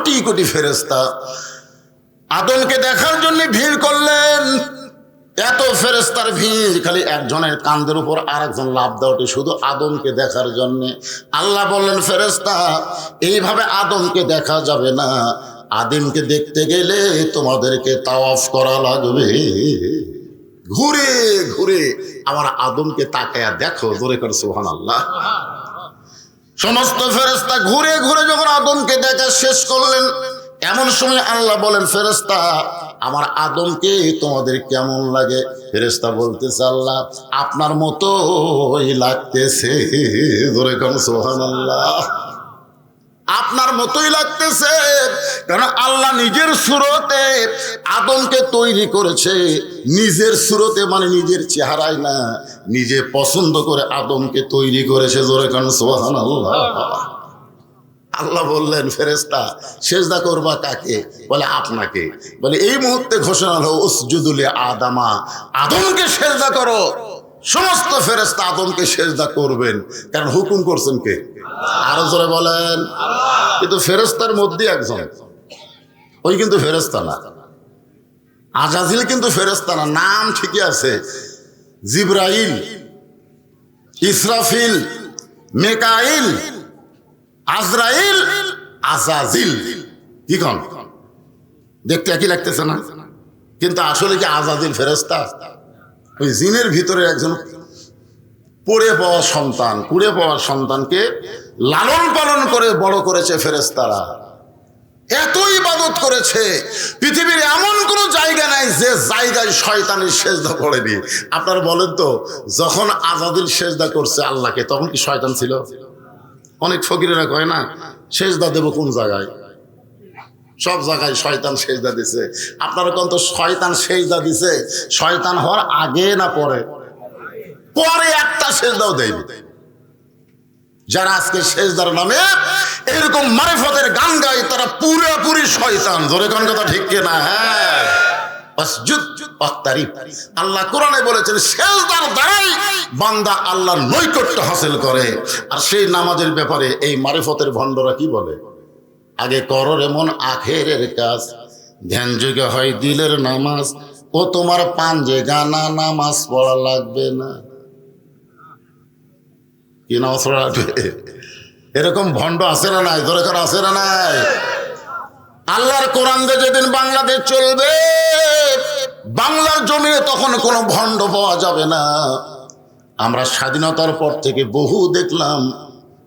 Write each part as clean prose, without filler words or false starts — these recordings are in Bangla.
কোটি কোটি ফেরেশতা আদমকে দেখার জন্য ভিড় করলেন। এত ফেরেশতার ভিড়, খালি একজনের কাঁধের উপর আর একজন লাফ দেওয়াটি শুধু আদমকে দেখার জন্যে। আল্লাহ বললেন, ফেরেশতা এইভাবে আদমকে দেখা যাবে না, আদিমকে দেখতে গেলে তোমাদেরকে তাওয়াফ করা লাগবে। ঘুরে ঘুরে আমার আদমকে তাকায়া দেখো, জোরে করে সুবহানাল্লাহ। সমস্ত ফেরেশতা ঘুরে ঘুরে যখন আদমকে দেখা শেষ করলেন, এমন সময় আল্লাহ বলেন, ফেরেশতা আমার আদমকে তোমাদের কেমন লাগে? ফেরেশতা বলতেছে, আল্লাহ আপনার মতোই লাগতেছে। জোরে করে সুবহানাল্লাহ। আপনার মতোই লাগতেছে, কারণ আল্লাহ নিজের সুরতে আদমকে তৈরি করেছে। নিজের সুরতে মানে নিজের চেহারায় না, নিজে পছন্দ করে আদমকে তৈরি করেছে। জোরে কান সুবহানাল্লাহ। আল্লাহ বললেন, ফেরেশতা সেজদা করবা কাকে? বলে আপনাকে। বলে এই মুহূর্তে ঘোষণা হলো, উসজুদু লি আদামা, আদমকে সেজদা করো। সমস্ত ফেরেশতা আদমকে সেজদা করবেন, কারণ হুকুম করছেন কে? আরো জোরে বলেন। কিন্তু ফেরেশতার মধ্যে একজন, ওই কিন্তু ফেরেশতা না, আজাজিল কিন্তু ফেরেশতা না, নাম ঠিকই আছে, জিবরাইল, ইসরাফিল, মেকাইল, আজরাইল, আজাজিল। কি কন? দেখতে একই লাগতেছে না? কিন্তু আসলে কি আজাজিল ফেরেশতা? ওই জিনের ভিতরে একজন পড়ে পাওয়া সন্তান, কুড়ে পাওয়া সন্তানকে লালন পালন করে বড় করেছে ফেরেশতারা। এত ইবাদত করেছে, পৃথিবীর এমন কোনো জায়গা নাই যে জায়গায় শয়তানের সেজদা পড়েনি। আপনারা বলেন তো, যখন আজাদিল সেজদা করছে আল্লাহকে, তখন কি শয়তান ছিল? অনেক ফকিরেরা কয় না, সেজদা দেব কোন জায়গায়? সব জায়গায় শয়তান সেজদা দিছে। আপনারা কোন তো শয়তান সেজদা দিছে শয়তান হওয়ার আগে না পরে? পরে একটা সেজদাও দেয়নি। যারা আজকে সেজদার নামে এরকম মারিফতের গান গায়, তারা পুরোপুরি শয়তান। জোরে কোন কথা ঠিক কিনা? হ্যাঁ, আল্লাহ কোরআনে বলেছেন, সেজদার দ্বারাই বান্দা আল্লাহর নৈকট্য হাসিল করে। আর সেই নামাজের ব্যাপারে এই মারিফতের ভণ্ডরা কি বলে? আগে করো এমন আখেরের কাজ, ধ্যান যুগে হয় দিলের নামাজ, ও তোমার পাঞ্জে গানা নামাজ পড়া লাগবে না। কি নামাজ পড়া লাগবে? এরকম ভণ্ড আছে না নাই? ধরে করা আছে না নাই? আল্লাহর কোরআন দিয়ে যেদিন বাংলাদেশ চলবে, বাংলার জমিনে তখন কোনো ভণ্ড পাওয়া যাবে না। আমরা স্বাধীনতার পর থেকে বহু দেখলাম,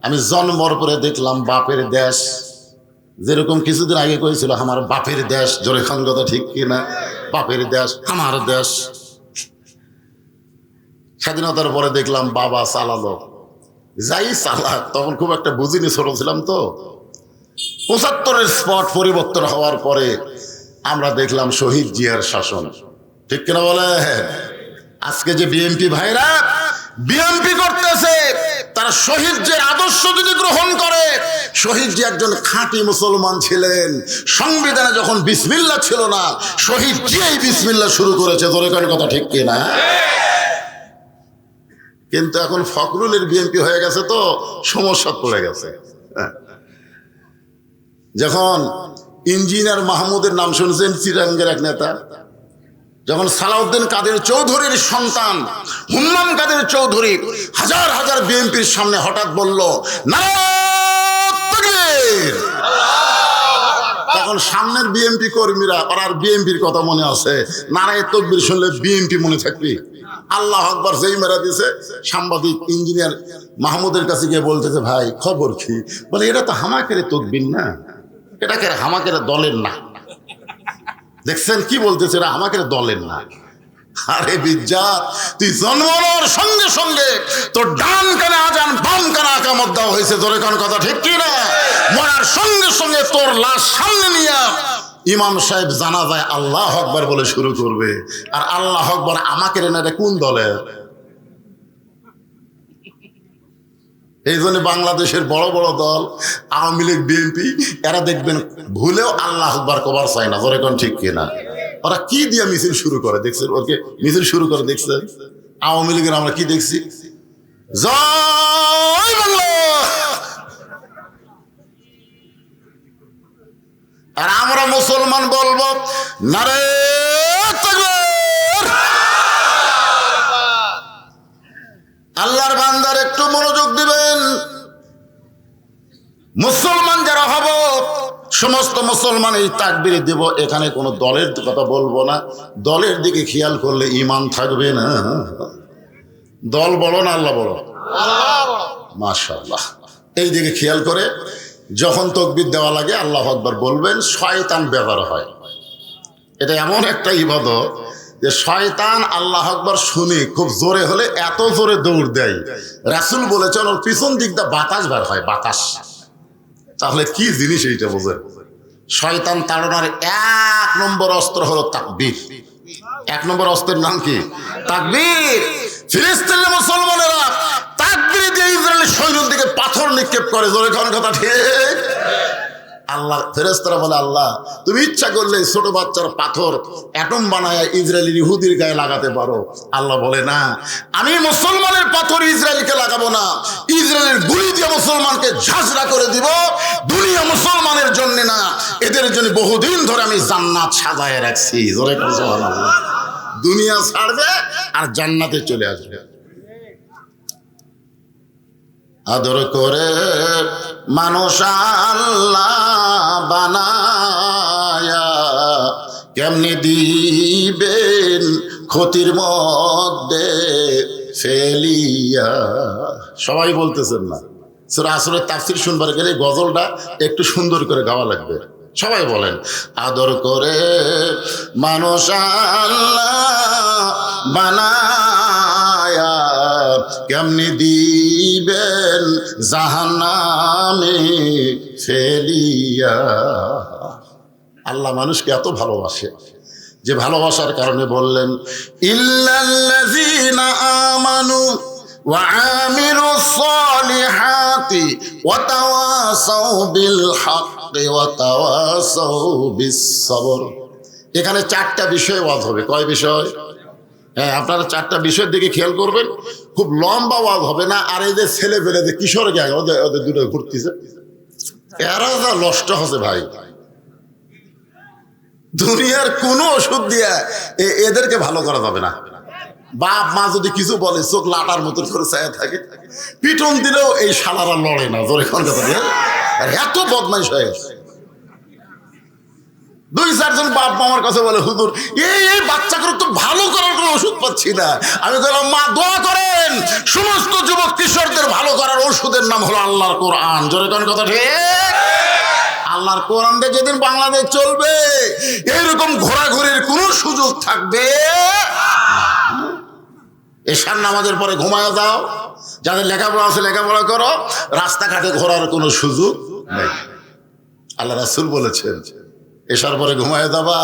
আমি জন্মর পরে দেখলাম বাপের দেশ, যেরকম কিছুদিন আগে করেছিল আমার বাপের দেশ। জোরে খান কথা ঠিক কিনা? বাপের দেশ, আমার দেশ। স্বাধীনতার পরে দেখলাম বাবা চালালো, যাই চালাক, তখন খুব একটা বুঝিনি, ছোট ছিলাম তো। ৭৫-এর স্পট পরিবর্তন হওয়ার পরে আমরা দেখলাম শহীদ জিয়ার শাসন। ঠিক কিনা বলে? আজকে যে বিএনপি ভাইরা বিএনপি করতেছে, তারা শহীদ জিয়ার আদর্শ যদি গ্রহণ করে, শহীদ জি একজন খাঁটি মুসলমান ছিলেন। সংবিধানে যখন বিসমিল্লাহ ছিল না, শহীদ জিয়াই বিসমিল্লাহ শুরু করেছে। ধরে কোন কথা ঠিক কিনা? কিন্তু এখন ফখরুলের বিএনপি হয়ে গেছে, তো সমস্যা পড়ে গেছে। যখন ইঞ্জিনিয়ার মাহমুদের নাম শুনছেন, চিরাঙ্গের এক নেতা, যখন সালাউদ্দিন কাদের চৌধুরীর সন্তান হুম্মাম কাদের চৌধুরী হাজার হাজার বিএনপির সামনে হঠাৎ বলল নারায়ে তাকবীর, তখন সামনের বিএনপি কর্মীরা, আর বিএনপির কথা মনে আছে, নারায়ে তাকবীর শুনলে বিএনপি মনে থাকবে? আল্লাহ আকবার যেই মেরা দিছে, সাংবাদিক ইঞ্জিনিয়ার মাহমুদের কাছে গিয়ে বলতেছে, ভাই খবর কি? বলে এটা তো হামাকের তাকবীর না, এটাকে হামাকের দলের না। দেখছেন কি বলতেছে? এরা আমাকে দলের না। আরে বিজ্জাত, তুই জন্মানোর সঙ্গে সঙ্গে তোর ডান কানে আজান, বাম কানে একামত দেওয়া হয়েছে। ধরে কোন কথা ঠিক কি না? মরার সঙ্গে সঙ্গে তোর লাশ সামনে নিয়ে ইমাম সাহেব জানাজায় আল্লাহ আকবার বলে শুরু করবে। আর আল্লাহ আকবার আমাকে না, এটা কোন দলের? এই জন্য বাংলাদেশের বড় বড় দল আওয়ামী লীগ, বিএনপি, এরা দেখবেন ভুলেও আল্লাহ আকবার কবার চায় না। ধরে কোন ঠিক কিনা? ওরা কি দিয়ে মিছিল শুরু করে দেখছেন? ওকে মিছিল শুরু করে দেখছেন? আওয়ামী লীগের আমরা কি দেখছি? জয় বাংলা। আর আমরা মুসলমান বলবো নারে তাকবীর। আল্লাহর বান্দার একটু মনোযোগ দিবেন। মুসলমান যারা হব সমস্ত মুসলমান এই তাকবীর দেব, এখানে কোনো দলের কথা বলবো না। দলের দিকে খেয়াল করলে ঈমান থাকবে না। দল বড় না আল্লাহ বড়? মাশাআল্লাহ। এই দিকে খেয়াল করে যখন তাকবীর দেওয়া লাগে আল্লাহু আকবার বলবেন, শয়তান বেজার হয়। এটা এমন একটা ইবাদত যে শয়তান আল্লাহু আকবার শুনে খুব জোরে হলে এত জোরে দৌড় দেয়, রাসূল বলেছেন ওর পিছন দিক দিয়ে বাতাস বের হয়, বাতাস। তাহলে কি জিনিস এইটা বোঝেন? শয়তান তাড়ানোর 1 নম্বর অস্ত্র হলো তাকবীর। 1 নম্বর অস্ত্রের নাম কি? তাকবীর। ফিলিস্তিনের মুসলমানেরা তাকবীর দিয়ে ইসরায়েলের সৈন্যের দিকে পাথর নিক্ষেপ করে, জোরে কোন কথা ঠিক? আল্লাহ ফেরেশতারা বলে, আল্লাহ তুমি ইচ্ছা করলে ছোট বাচ্চার পাথর অ্যাটম বানায় ইসরায়েলের ইহুদির গায়ে লাগাতে পারো। আল্লাহ বলে, না, আমি মুসলমানের পাথর ইসরায়েলকে লাগাবো না, ইসরায়েলের গুলি দিয়ে মুসলমানকে ঝাঁঝরা করে দিব। দুনিয়া মুসলমানের জন্য না, এদের জন্য বহুদিন ধরে আমি জান্নাত সাজায় রাখছি। জোরে কোন সুবহানাল্লাহ। দুনিয়া ছাড়বে আর জান্নাতে চলে আসবে। আদর করে মানুষ আল্লাহ বানায়া কেমনি দিবেন ক্ষতির মধ্যে ফেলিয়া। সবাই বলতেছেন না? সূরা আসরের তাফসীর শুনবার গেলে গজলটা একটু সুন্দর করে গাওয়া লাগবে। সবাই বলেন, আদর করে মানুষ আল্লাহ বানায়া কেমনি দিবেন জাহান্নামে ফেলিয়া। আল্লাহ মানুষকে এত ভালোবাসে যে ভালোবাসার কারণে বললেন, ইল্লাল্লাযীনা আমানু ওয়া আমিলুস সালিহাতি ওয়া তাওয়াসাউ বিল হাক্কি ওয়া তাওয়াসাউ বিস সবর। এখানে 4টা বিষয় ওয়াজ হবে। কয় বিষয়? হ্যাঁ, আপনারা 4টা বিষয়ের দিকে খেয়াল করবেন। খুব লম্বা ওয়াজ হবে না। আর এই যে ছেলে পেলে যে কিশোর গ্যাং, ওদের দুটো ঘুরতেছে, এরা যা নষ্ট হচ্ছে ভাই। দুনিয়ার কোনো ওষুধ দিয়ে এদেরকে ভালো করা যাবে না। বাপ মা যদি কিছু বলে চোখ লাটার মতো করে চায় থাকে, পিটন দিলেও এই শালারা লড়ে না। জোরে কোন কথা দিয়ে এত বদমাইশ হয়ে গেছে। 2-4 জন বাপ মামার কাছে বলে, হুজুর এই বাচ্চাকে তো ভালো করার কোনো ওষুধ পাচ্ছি না। আমি বললাম, মা দোয়া করেন, সমস্ত যুবক কিশোরদের ভালো করার ওষুধের নাম হলো আল্লাহর কোরআন। জোরে কোন কথা ঠিক? আল্লাহর কোরআন দিয়ে যেদিন বাংলাদেশ চলবে, এইরকম ঘোরাঘুরির কোনো সুযোগ থাকবে। এশার নামাজের পরে ঘুমায় যাও, যাদের লেখাপড়া আছে লেখাপড়া করো, রাস্তাঘাটে ঘোরার কোনো সুযোগ নেই। আল্লাহ রাসূল বলেছেন এশার পরে ঘুমায় যাবা,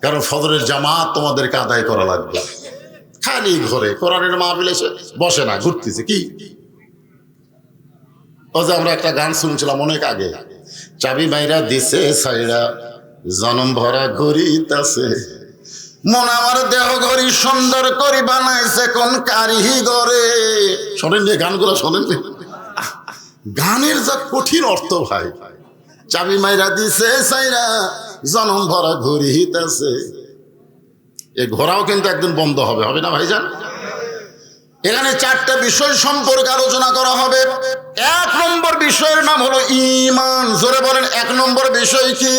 কারণ ফজরের জামাত তোমাদেরকে আদায় করা লাগবে। খালি ঘরে কোরআনের মাহফিল এসে বসে না, ঘুরতেছে কি। ও যে আমরা একটা গান শুনছিলাম অনেক আগে, চাবি মাইরা দিছে সাইরা জনম ভরা ঘুরিতাছে, মন আমার দেহ ঘড়ি সুন্দর করি বানাইছে কোন কারিগরে। শোনেন যে গানগুলো, শোনেন গানের যা কঠিন অর্থ ভাই। চাবি মাইরা দিছে সাইরা জনম ভরা ঘুরিতাছে, এই ঘোরাও কিন্তু একদিন বন্ধ হবে, হবে না ভাইজান? এখানে 4টা বিষয় সম্পর্কে আলোচনা করা হবে। 1 নম্বর বিষয়ের নাম হলো ঈমান। জোরে বলেন, 1 নম্বর বিষয় কি?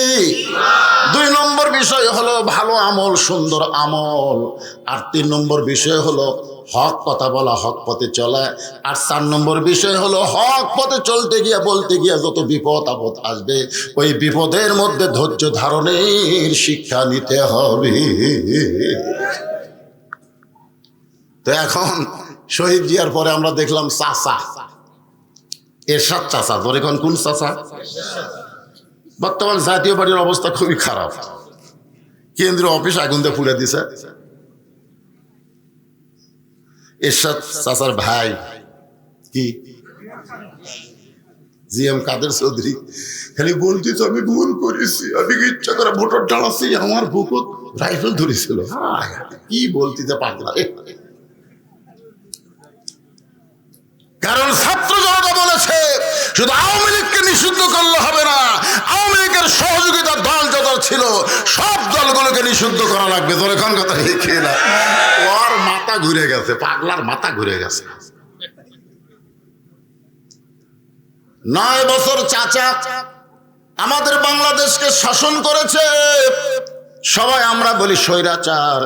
2 নম্বর বিষয় হলো ভালো আমল, সুন্দর আমল। আর 3 নম্বর বিষয় হলো হক কথা বলা, হক পথে চলা। আর 4 নম্বর বিষয় হলো হক পথে চলতে গিয়া বলতে গিয়া যত বিপদ আপদ আসবে, ওই বিপদের মধ্যে ধৈর্য ধারণের শিক্ষা নিতে হবে। তো এখন শহীদ জিয়ার পরে আমরা দেখলাম চাচা, এরশাদ চাচা। ধরে কোন চাচা? বর্তমান জাতীয় পার্টির অবস্থা খুবই খারাপ। কেন্দ্রীয় অফিস আগুন দিয়ে পুড়ে দিছে। এরশাদ চাচার ভাই কি জিএম কাদের চৌধুরী খালি বলতেছে, আমি ভুল করেছি, আমি ইচ্ছা করে ভোটার দাঁড়াচ্ছি, আমার বুকুত রাইফেল ধরেছিল। কি বলতে পারলাম। কারণ ছাত্র জনতা বলেছে শুধু আওয়ামী লীগকে নিষিদ্ধ করলে হবে না, আওয়ামী লীগের সহযোগিতা ফলগুলোকে নিষিদ্ধ করা লাগবে। তোর এখন কথা ঠিক না? ওর মাথা ঘুরে গেছে, পাগলার মাথা ঘুরে গেছে। 9 বছর চাচা আমাদের বাংলাদেশকে শাসন করেছে। সবাই আমরা বলি স্বৈরাচার।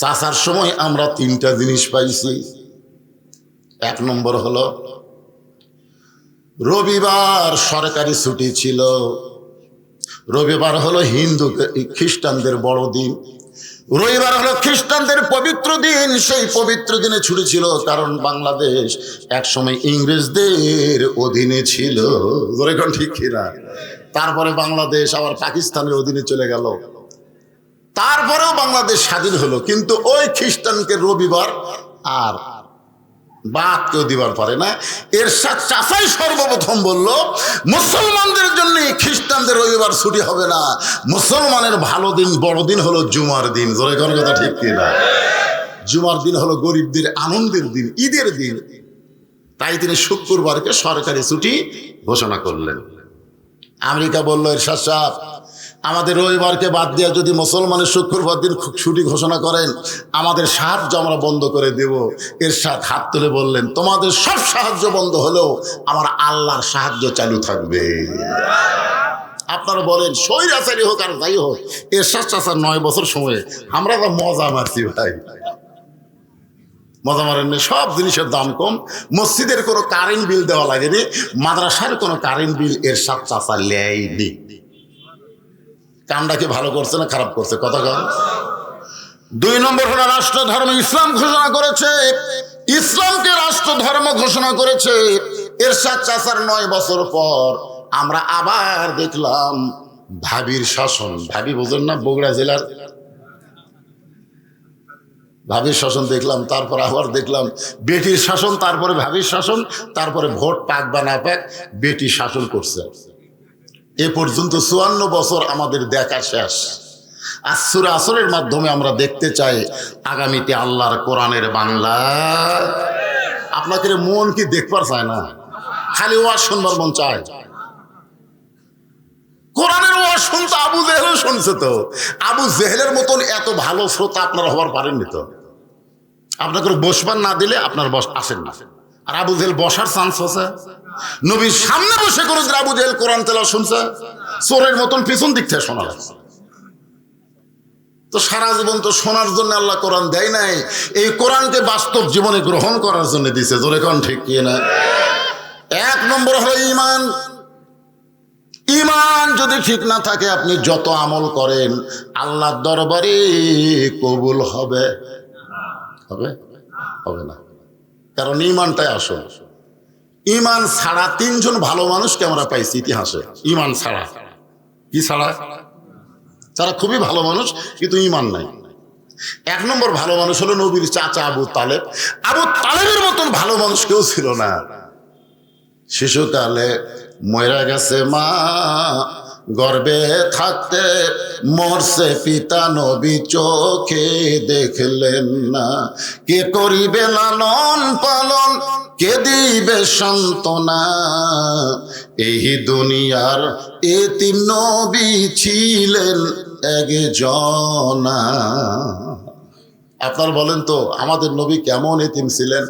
চাচার সময় আমরা 3টা জিনিস পাইছি। 1 নম্বর হলো রবিবার সরকারি ছুটি ছিল। রবিবার হলো হিন্দু খ্রিস্টানদের বড় দিন, রবিবার হলো খ্রিস্টানদের পবিত্র দিন। সেই পবিত্র দিনে ছুটি ছিল, কারণ বাংলাদেশ একসময় ইংরেজদের অধীনে ছিল। এখন ঠিক কিনা? তারপরে বাংলাদেশ আবার পাকিস্তানের অধীনে চলে গেল, তারপরেও বাংলাদেশ স্বাধীন হলো। কিন্তু ওই খ্রিস্টানকে রবিবার আর বাদ কেউ দিবার পারে না। এরশাদ চাচাই সর্বপ্রথম বলল, মুসলমানদের জন্য খ্রিস্টানদের রবিবার ছুটি হবে না। মুসলমানের ভালো দিন, বড় দিন হলো জুমার দিন। জোরে কোন কথা ঠিক কিনা? জুমার দিন হলো গরিবদের আনন্দের দিন, ঈদের দিন। তাই তিনি শুক্রবারকে সরকারি ছুটি ঘোষণা করলেন। আমেরিকা বলল, এরশাদ সাহেব, আমাদের রবিবারকে বাদ দিয়ে যদি মুসলমানের শুক্রবার দিন ছুটি ঘোষণা করেন, আমাদের সাহায্য আমরা বন্ধ করে দেব। এরশাদ হাত তুলে বললেন, তোমাদের সব সাহায্য বন্ধ হলেও আমার আল্লাহর সাহায্য চালু থাকবে। আপনারা বলেন স্বৈরাচারী হোক আর যাই হোক, এরশাদ চাচার 9 বছর সময়ে আমরা তো মজা মারছি ভাই। মজা মারেননি? সব জিনিসের দাম কম, মসজিদের কোনো কারেন্ট বিল দেওয়া লাগেনি, মাদ্রাসার কোনো কারেন্ট বিল এরশাদ চাচা লেয়নি। কামটা কি ভালো করছে না খারাপ করছে? কথা কম। 2 নম্বর হলো রাষ্ট্র ধর্ম ইসলাম ঘোষণা করেছে। ইসলামকে রাষ্ট্র ধর্ম ঘোষণা করেছে। এরশাদ চাচার 9 বছর পর আমরা আবার দেখলাম ভাবির শাসন। ভাবি বোঝেন না? বগুড়া জেলার ভাবির শাসন দেখলাম, তারপর আবার দেখলাম বেটির শাসন, তারপরে ভাবির শাসন, তারপরে ভোট পাক বা না পাক বেটি শাসন করছে। এ পর্যন্ত 54 বছর আমাদের দেখা শেষ। আর সূরা আসরের মাধ্যমে আমরা দেখতে চাই আগামীতে আল্লাহর কোরআনের বাংলা। আপনাকে মন কি দেখবার চায় না? খালি ওয়াজ শুনবার মন চায়। কোরআনের ওয়াজ শুনতে আবু জেহেলও শুনছে। তো আবু জেহেলের মতন এত ভালো শ্রোতা আপনারা হবার পারেননি। তো আপনাকে বসবার না দিলে আপনার আসেন না। আর আবু জেহেল বসার চান্স আছে? নবীর সামনে বসে করে আবু জেহেল কোরআন তেলাওয়াত শুনছে? চোরের মতন পিছন দিক থেকে শোনা লাগছে। তো সারা জীবন তো শোনার জন্য আল্লাহ কোরআন দেয় নাই, এই কোরআনকে বাস্তব জীবনে গ্রহণ করার জন্য দিছে। জোরে কোন ঠিক কি না? 1 নম্বর হলো ঈমান। ঈমান যদি ঠিক না থাকে, আপনি যত আমল করেন আল্লাহর দরবারে কবুল হবে? হবে? হবে না। কারণ ঈমানটাই আসল। ঈমান ছাড়া 3 জন ভালো মানুষকে আমরা পাইছি ইতিহাসে। ঈমান ছাড়া। কি ছাড়া? তারা খুবই ভালো মানুষ কিন্তু ঈমান নাই। 1 নম্বর ভালো মানুষ হলো নবীর চাচা আবু তালেব। আবু তালেবের মতন ভালো মানুষ কেউ ছিল না। শিশুকালে মরে গেছে মা, গর্ভে থাকতে মরছে পিতা, নবী চোখে দেখলেন না। কে করিবে লালন পালন, কে দিবে সান্ত্বনা? এই দুনিয়ার এতিম নবী ছিলেন একজনা। আপনার বলেন তো আমাদের নবী কেমন এতিম ছিলেন?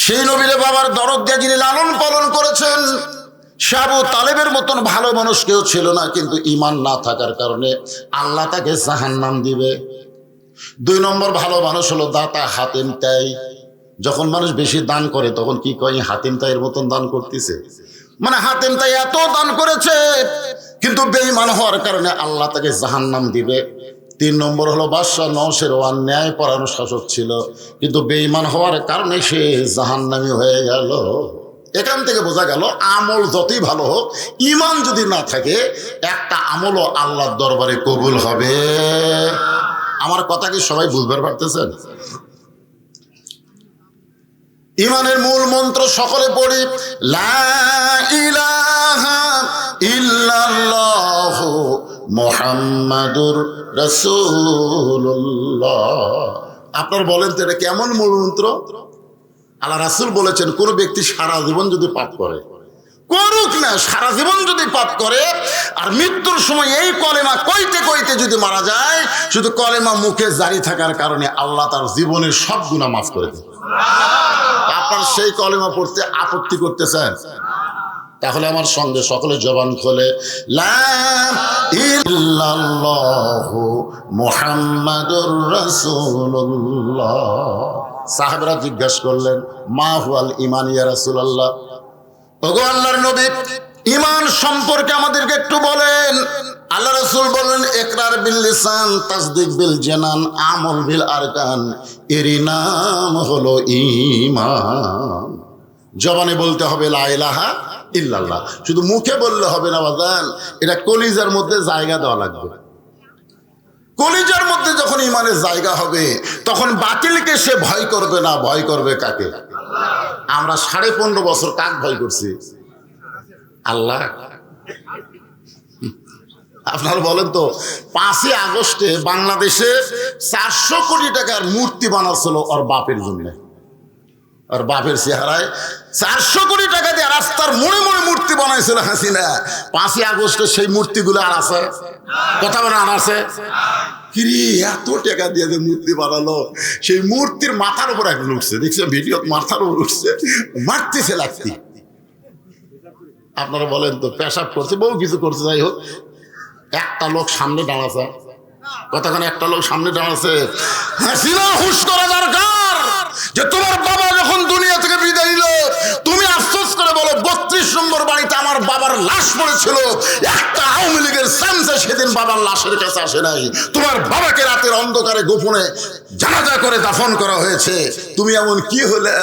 সেই নবীর বাবার দরদ দিয়ে যিনি লালন পালন করেছেন, সে আবু তালেবের মতন ভালো মানুষ কেউ ছিল না। কিন্তু ঈমান না থাকার কারণে আল্লাহ তাকে জাহান্নাম দিবে। 2 নম্বর ভালো মানুষ হলো দাতা হাতেম তাই। যখন মানুষ বেশি দান করে তখন কি কয়? হাতেম তাইয়ের মতন দান করতেছে। মানে হাতেম তাই এত দান করেছে, কিন্তু বেঈমান হওয়ার কারণে আল্লাহ তাকে জাহান্নাম দিবে। 3 নম্বর হলো বাদশা নওশের ন্যায় পরায়ণ শাসক ছিল, কিন্তু বেঈমান হওয়ার কারণে সে জাহান্নামী হয়ে গেল। এখান থেকে বোঝা গেল আমল যতই ভালো হোক, ঈমান যদি না থাকে একটা আমলও আল্লাহর দরবারে কবুল হবে। আমার কথা কি সবাই বুঝতে পারতেছেন? ঈমানের মূল মন্ত্র সকলে পড়ি, লা ইলাহা ইল্লাল্লাহু মুহাম্মাদুর রাসূলুল্লাহ। আপনার বলেন তো এটা কেমন মূল মন্ত্র? আল্লাহ রাসূল বলেছেন, কোন ব্যক্তি সারা জীবন যদি পাপ করে, করুক না, সারা জীবন যদি পাপ করে আর মৃত্যুর সময় এই কলেমা কইতে কইতে যদি মারা যায়, শুধু কলেমা মুখে জারি থাকার কারণে আল্লাহ তার জীবনের সব গুনাহ মাফ করে দেন। আপনার সেই কলেমা পড়তে আপত্তি করতেছেন? তাহলে আমার সঙ্গে সকলে জবান খোলে, লা ইল্লাল্লাহু মুহাম্মাদুর রাসূলুল্লাহ। সাহাবারা জিজ্ঞাসা করলেন, মা হুয়াল ঈমান ইয়া রাসূলুল্লাহ? ওগো আল্লাহর নবী, ঈমান সম্পর্কে আমাদেরকে একটু বলেন। আল্লাহ রাসূল বললেন, ইকরার বিল লিসান, তাসদিক বিল জানান, আমল বিল আরকান, এরই নাম হলো ঈমান। জবানে বলতে হবে লা ইলাহা ইল্লাল্লাহ, শুধু মুখে বললে হবে না বাজান, এটা কলিজার মধ্যে জায়গা দেওয়া লাগবে। কলিজার মধ্যে যখন ঈমানের জায়গা হবে তখন বাতিলকে সে ভয় করবে না, ভয় করবে কাকে? আমরা 15.5 বছর কাক ভয় করছি? আল্লাহ। আপনারা বলেন তো, 5ই আগস্টে বাংলাদেশে 400 কোটি টাকার মূর্তি বানাচ্ছিল ওর বাপের জন্য। আর বাপের চেহারায় 400 কোটি টাকা দিয়ে রাস্তার মোড়ে মোড়ে মূর্তি বানাইছিল হাসিনা। 5ই আগস্টে সেই মূর্তিগুলো আর আছে? কথা বলে আর আছে? কিরে, এত টাকা দিয়ে যে মূর্তি বানালো, সেই মূর্তির মাথার উপর একজন উঠছে, দেখছেন ভিডিও? মাথার উপর উঠছে, মারতেছে লাগতি। আপনারা বলেন তো, পেশাব করছে, বহু কিছু করছে, যাই হোক, একটা লোক সামনে দাঁড়াছে। কতক্ষণ একটা লোক সামনে দাঁড়াচ্ছে। হাসিনা হুশ করা দরকার যে তোমার বাবা যখন দুনিয়া থেকে বিদায় নিল, তুমি আফসোস করে বলো 32 নম্বর বাড়িতে আমার বাবার লাশ পড়েছিল, একটা আওয়ামী লীগের সামসা সেদিন বাবার লাশের কাছে আসে নাই। তোমার বাবাকে রাতের অন্ধকারে গোপনে জানাজা করে দাফন করা হয়েছে। তুমি এমন কি হলে?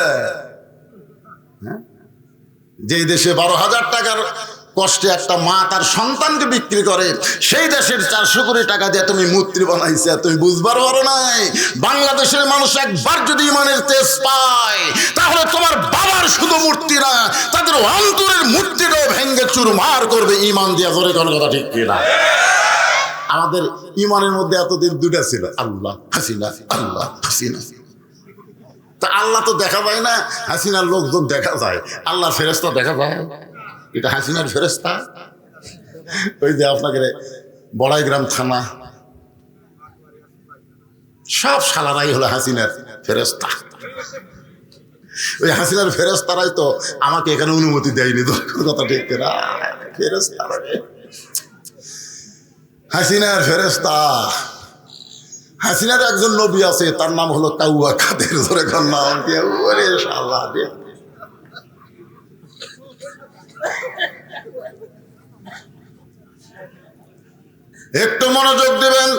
যেই দেশে 12,000 টাকার কষ্টে একটা মা তার সন্তানকে বিক্রি করে, সেই দেশের 400 কোটি টাকা দিয়ে তুমি মূর্তি বানাইছে, তুমি বুঝবার পারো নাই? বাংলাদেশের মানুষ একবার যদি ঈমানের তেজ পায়, তাহলে তোমার বাবার শুধু মূর্তি না, তাদের অন্তরের মূর্তিটাও ভেঙ্গে চুরমার করবে ঈমান দিয়া। জোরে কোন কথা ঠিক কিনা? আমাদের ঈমানের মধ্যে এতদিন দুটা ছিল, আল্লাহ হাসিনা, আল্লাহ হাসিনা। তা আল্লাহ তো দেখা যায় না, হাসিনার লোকজন দেখা যায়, আল্লাহর ফেরেশতা দেখা যায়। এটা হাসিনার ফেরেশতা। ওই যে আপনাকে বড়াইগ্রাম থানা, সব শালারাই হলো হাসিনার ফেরেশতা। ওই হাসিনার ফেরেশতারাই তো আমাকে এখানে অনুমতি দেয়নি। কথা ঠিক না? ফেরেশতারা, হাসিনার ফেরেশতা। হাসিনার একজন নবী আছে, তার নাম হলো কাউয়া কাদের। ধরে নাম কি? ওরে শালা, একটু মনোযোগ দিবেন।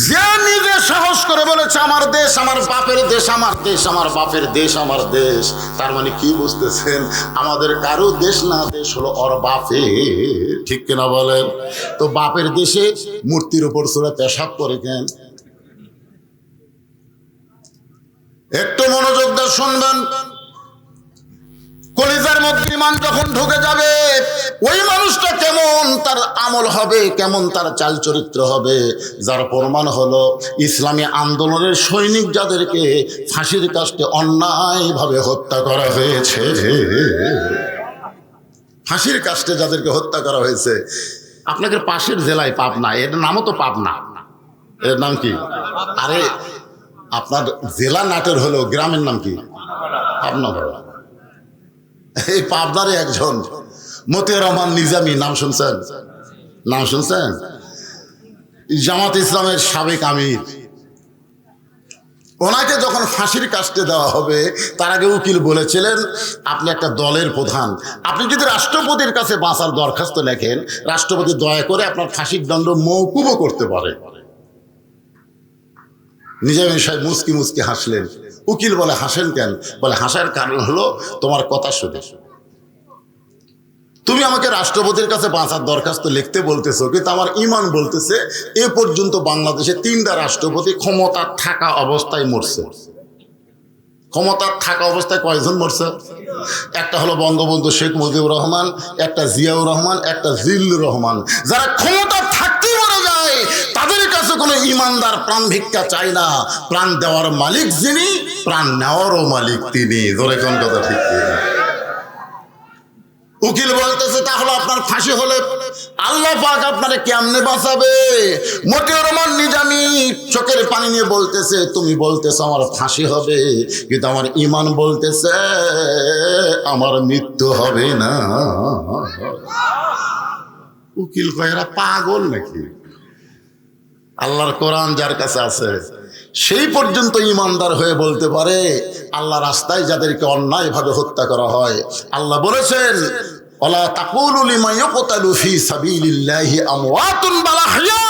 যে নিজে সাহস করে বলেছে আমার দেশ আমার বাপের দেশ, আমার দেশ আমার বাপের দেশ, আমার দেশ, তার মানে কি বুঝতেছেন? আমাদের কারো দেশ না, দেশ হলো ওর বাপের। ঠিক কিনা বলেন? তো বাপের দেশে মূর্তির উপর চড়ে পেশাব করে কেন? একটু মনোযোগ দিয়ে শুনবেন। কলিজার মধ্যে ঈমান যখন ঢুকে যাবে, ওই মানুষটা কেমন তার আমল হবে, কেমন তার চাল চরিত্র হবে, যার প্রমাণ হলো ইসলামী আন্দোলনের সৈনিক যাদেরকে ফাঁসির কাস্টে অন্যায়ভাবে হত্যা করা হয়েছে। ফাঁসির কাস্টে যাদেরকে হত্যা করা হয়েছে, আপনাদের পাশের জেলায় পাবনা, এর নামও তো পাবনা। এর নাম কি? আরে আপনার জেলা নাটের হলো, গ্রামের নাম কি? পাবনা। এই পাবনারে একজন মতিয়ার রহমান নিজামী, নাম শুনছেন? নাম শুনছেন? জামাত ইসলামের সাবেক আমির। ওনাকে যখন ফাঁসির কাস্টে দেওয়া হবে, তার আগে উকিল বলেছিলেন, আপনি একটা দলের প্রধান, আপনি যদি রাষ্ট্রপতির কাছে বাঁচার দরখাস্ত লেখেন, রাষ্ট্রপতি দয়া করে আপনার ফাঁসির দণ্ড মওকুফও করতে পারে। নিজামী সাহেব মুচকি মুচকি হাসলেন। উকিল বলে, হাসেন কেন? বলে, হাসার কারণ হলো তোমার কথা শুনে। তুমি আমাকে রাষ্ট্রপতির কাছে বাঁচার দরখাস্ত লিখতে বলতেছো, কিন্তু আমার ঈমান বলতেছে এ পর্যন্ত বাংলাদেশে 3টা রাষ্ট্রপতি ক্ষমতা থাকা অবস্থায় মরছে। ক্ষমতা থাকা অবস্থায় কয়জন মরছে? একটা হলো বঙ্গবন্ধু শেখ মুজিবুর রহমান, একটা জিয়াউর রহমান, একটা জিল্লুর রহমান। যারা ক্ষমতা থাকতেই মরে যায়, তাদের কাছে কোনো ঈমানদার প্রাণ ভিক্ষা চায় না। প্রাণ দেওয়ার মালিক যিনি, প্রাণ নেওয়ারও মালিক তিনি। ধরে কোন কথা ঠিক? উকিল বলতেছে তাহলে আপনার ফাঁসি হলে আল্লাহ পাক আপনারে কেমনে বাঁচাবে? মতিউর রহমান নিজামী চোখের পানি নিয়ে বলতেছে, তুমি বলতেছো আমার ফাঁসি হবে, কিন্তু আমার ঈমান বলতেছে আমার মৃত্যু হবে না। উকিল কয় এরা পাগল নাকি? আল্লাহর কোরআন যার কাছে আছে সেই পর্যন্ত ইমানদার হয়ে বলতে পারে আল্লাহ রাস্তায় যাদেরকে অন্যায়ভাবে হত্যা করা হয়, আল্লাহ বলেছেন ওয়ালা তাকুলু লিমান ইউকতালু ফি সাবিলিল্লাহি আমওয়াতুন বাল আহইয়া।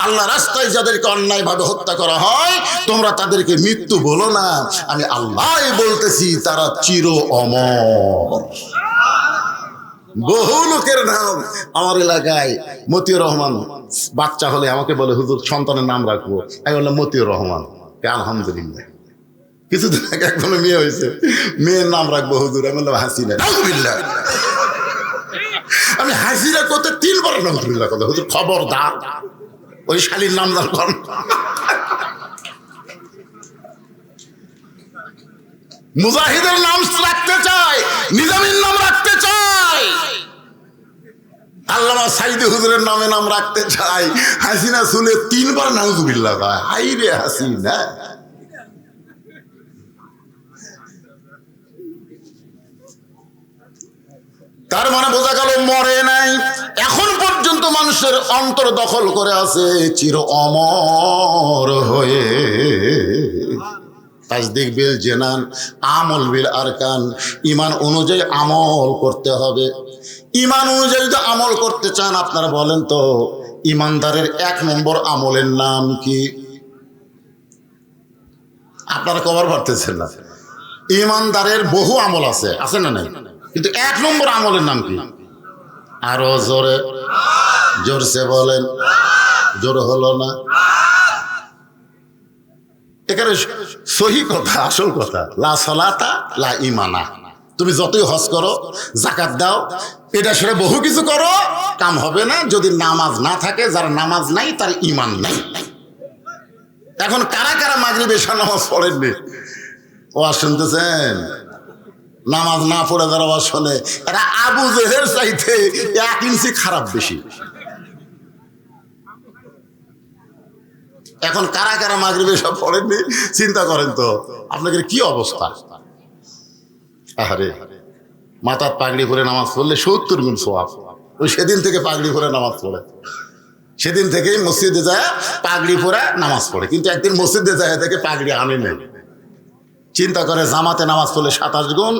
আল্লাহ রাস্তায় যাদেরকে অন্যায়ভাবে হত্যা করা হয় তোমরা তাদেরকে মৃত্যু বলো না, আমি আল্লাহই বলতেছি তারা চির অমর। বহু লোকের নাম আমার এলাকায় মতিউর রহমান বাচ্চা হলে আমাকে বলে হুজুর সন্তানের নাম রাখবো, আমি বললাম মতিউর রহমান। আলহামদুলিল্লাহ। কিছুদিন আগে একজনের মেয়ে হয়েছে, মেয়ের নাম রাখবো হুজুর, আমি বললাম হাসিনা। আলহামদুলিল্লাহ। আমি হাসিনা করতে 3 বার আলহামদুলিল্লাহ কথা, হুজুর খবরদার ওই শালীর নাম রাখুন। মুজাহিদের নাম রাখতে চাই, নিজামীর নাম রাখতে চাই, আল্লামা সাইদি হুজুরের নামে নাম রাখতে চাই। হাসিনা শুনে 3 বার নাউজুবিল্লাহ কয়, হাই রে হাসিনা। তার মানে বোঝা গেল মরে নাই, এখন পর্যন্ত মানুষের অন্তর দখল করে আছে চির অমর হয়ে। তাসদিক বিল জানান, আমল বিল আরকান। ঈমান অনুযায়ী আমল করতে হবে। ঈমান অনুযায়ী যদি আমল করতে চান আপনারা বলেন তো ঈমানদারের 1 নম্বর আমলের নাম কি? আপনারা কবার পারতেছেন না। ঈমানদারের বহু আমল আছে, আছে না নাই? কিন্তু 1 নম্বর আমলের নাম কি? আরো জোরে, জোরসে বলেন। জোর হলো না। এখানে সহি কথা, আসল কথা, লা সালাতা লা ঈমানা। তুমি যতই হজ করো, যাকাত দাও, এটা সেটা বহু কিছু করো, কাম হবে না যদি নামাজ না থাকে। যার নামাজ নাই তার ঈমান নাই। এখন কারা কারা মাগরিব এশা নামাজ পড়েননি? ওয়াজ শুনতেছেন? নামাজ না পড়ে যারা ওয়াজ শোনে এরা আবু জেহেল চাইতে 1 ইঞ্চি খারাপ বেশি। এখন কারা কারা মাগরিব এশা পড়েননি চিন্তা করেন তো আপনাদের কি অবস্থা। আরে মাথার পাগড়ি পরে নামাজ পড়লে 70 গুণ সওয়াব। ওই সেদিন থেকে পাগড়ি পরে নামাজ পড়ে, সেদিন থেকেই মসজিদে যায় পাগড়ি পরে নামাজ পড়ে। কিন্তু একদিন মসজিদে যায় থেকে পাগড়ি আনে নেই। চিন্তা করে জামাতে নামাজ পড়লে 27 গুণ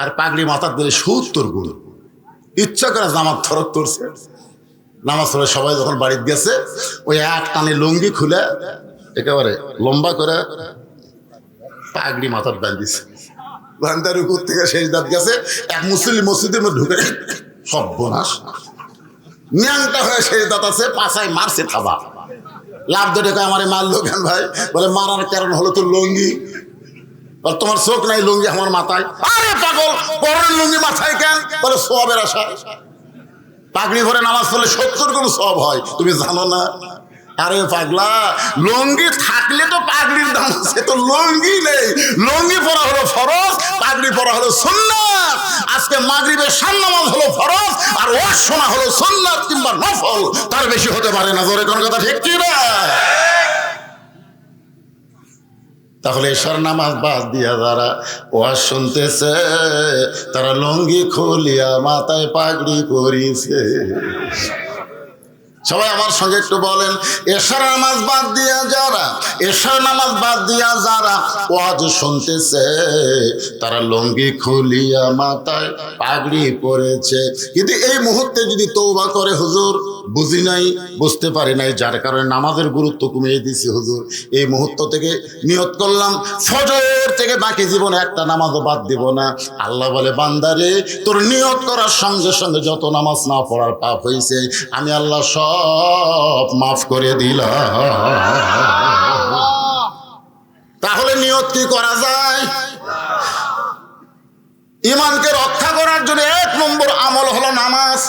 আর পাগড়ি মাথার দিলে 70 গুণ। ইচ্ছা করে জামাত ফরক করছে। নামাজ পড়ে সবাই যখন বাড়িতে গেছে ওই এক টানে লুঙ্গি খুলে একেবারে লম্বা করে পাগড়ি মাথার বাঁধিছে। বান্দার উপর থেকে শেষ দাঁত গেছে। এক মুসলিম মসজিদের মধ্যে ঢুকে সর্বনাশ, ন্যাংটা হয়ে শেষ দাঁত আছে, পাছায় মারছে থাবা। লাভ ধরে কয় আমারে মারলো কেন ভাই? বলে মারার কারণ হলো তোর লুঙ্গি। তোমার চোখ নাই, লুঙ্গি আমার মাথায়। আরে পাগল, পরের লুঙ্গি মাথায় কেন? বলে সওয়াবের আশা। পাগড়ি ভরে নামাজ পড়লে 70 গুণ সওয়াব হয়, তুমি জানো না? আরে পাগলা, লুঙ্গি থাকলে তো পাগড়ির দাম আছে, তো লুঙ্গি নেই। লুঙ্গি পরা হলো ফরজ, পাগড়ি পরা হলো সুন্নাত। আজকে মাগরিবের শান নামাজ হলো ফরজ আর ওয়াজ শোনা হলো সুন্নাত কিংবা নফল, তার বেশি হতে পারে না। জোরে কোন কথা ঠিক কি না? তাহলে এশার নামাজ বাদ দিয়া যারা ওয়াজ শুনতেছে তারা লুঙ্গি খুলিয়া মাথায় পাগড়ি পরিছে। সবাই আমার সঙ্গে একটু বলেন, এশার নামাজ বাদ দিয়া যারা, এশার নামাজ বাদ দিয়া যারা ওয়াজ শুনতেছে তারা লুঙ্গি খুলিয়া মাথায় পাগড়ি পরেছে। কিন্তু এই মুহূর্তে যদি তওবা করে হুজুর বুঝি নাই, বুঝতে পারি নাই, যার কারণে নামাজের গুরুত্ব কমিয়ে দিয়েছি হুজুর, এই মুহূর্ত থেকে নিয়ত করলাম ফজর থেকে বাকি জীবনে একটা নামাজও বাদ দিব না। আল্লাহ বলে বান্দারে তোর নিয়ত করার সঙ্গে সঙ্গে যত নামাজ না পড়ার পাপ হয়েছে আমি আল্লাহ সব মাফ করে দিলাম। তাহলে নিয়ত কি করা যায়? ঈমানকে রক্ষা করার জন্য 1 নম্বর আমল হলো নামাজ।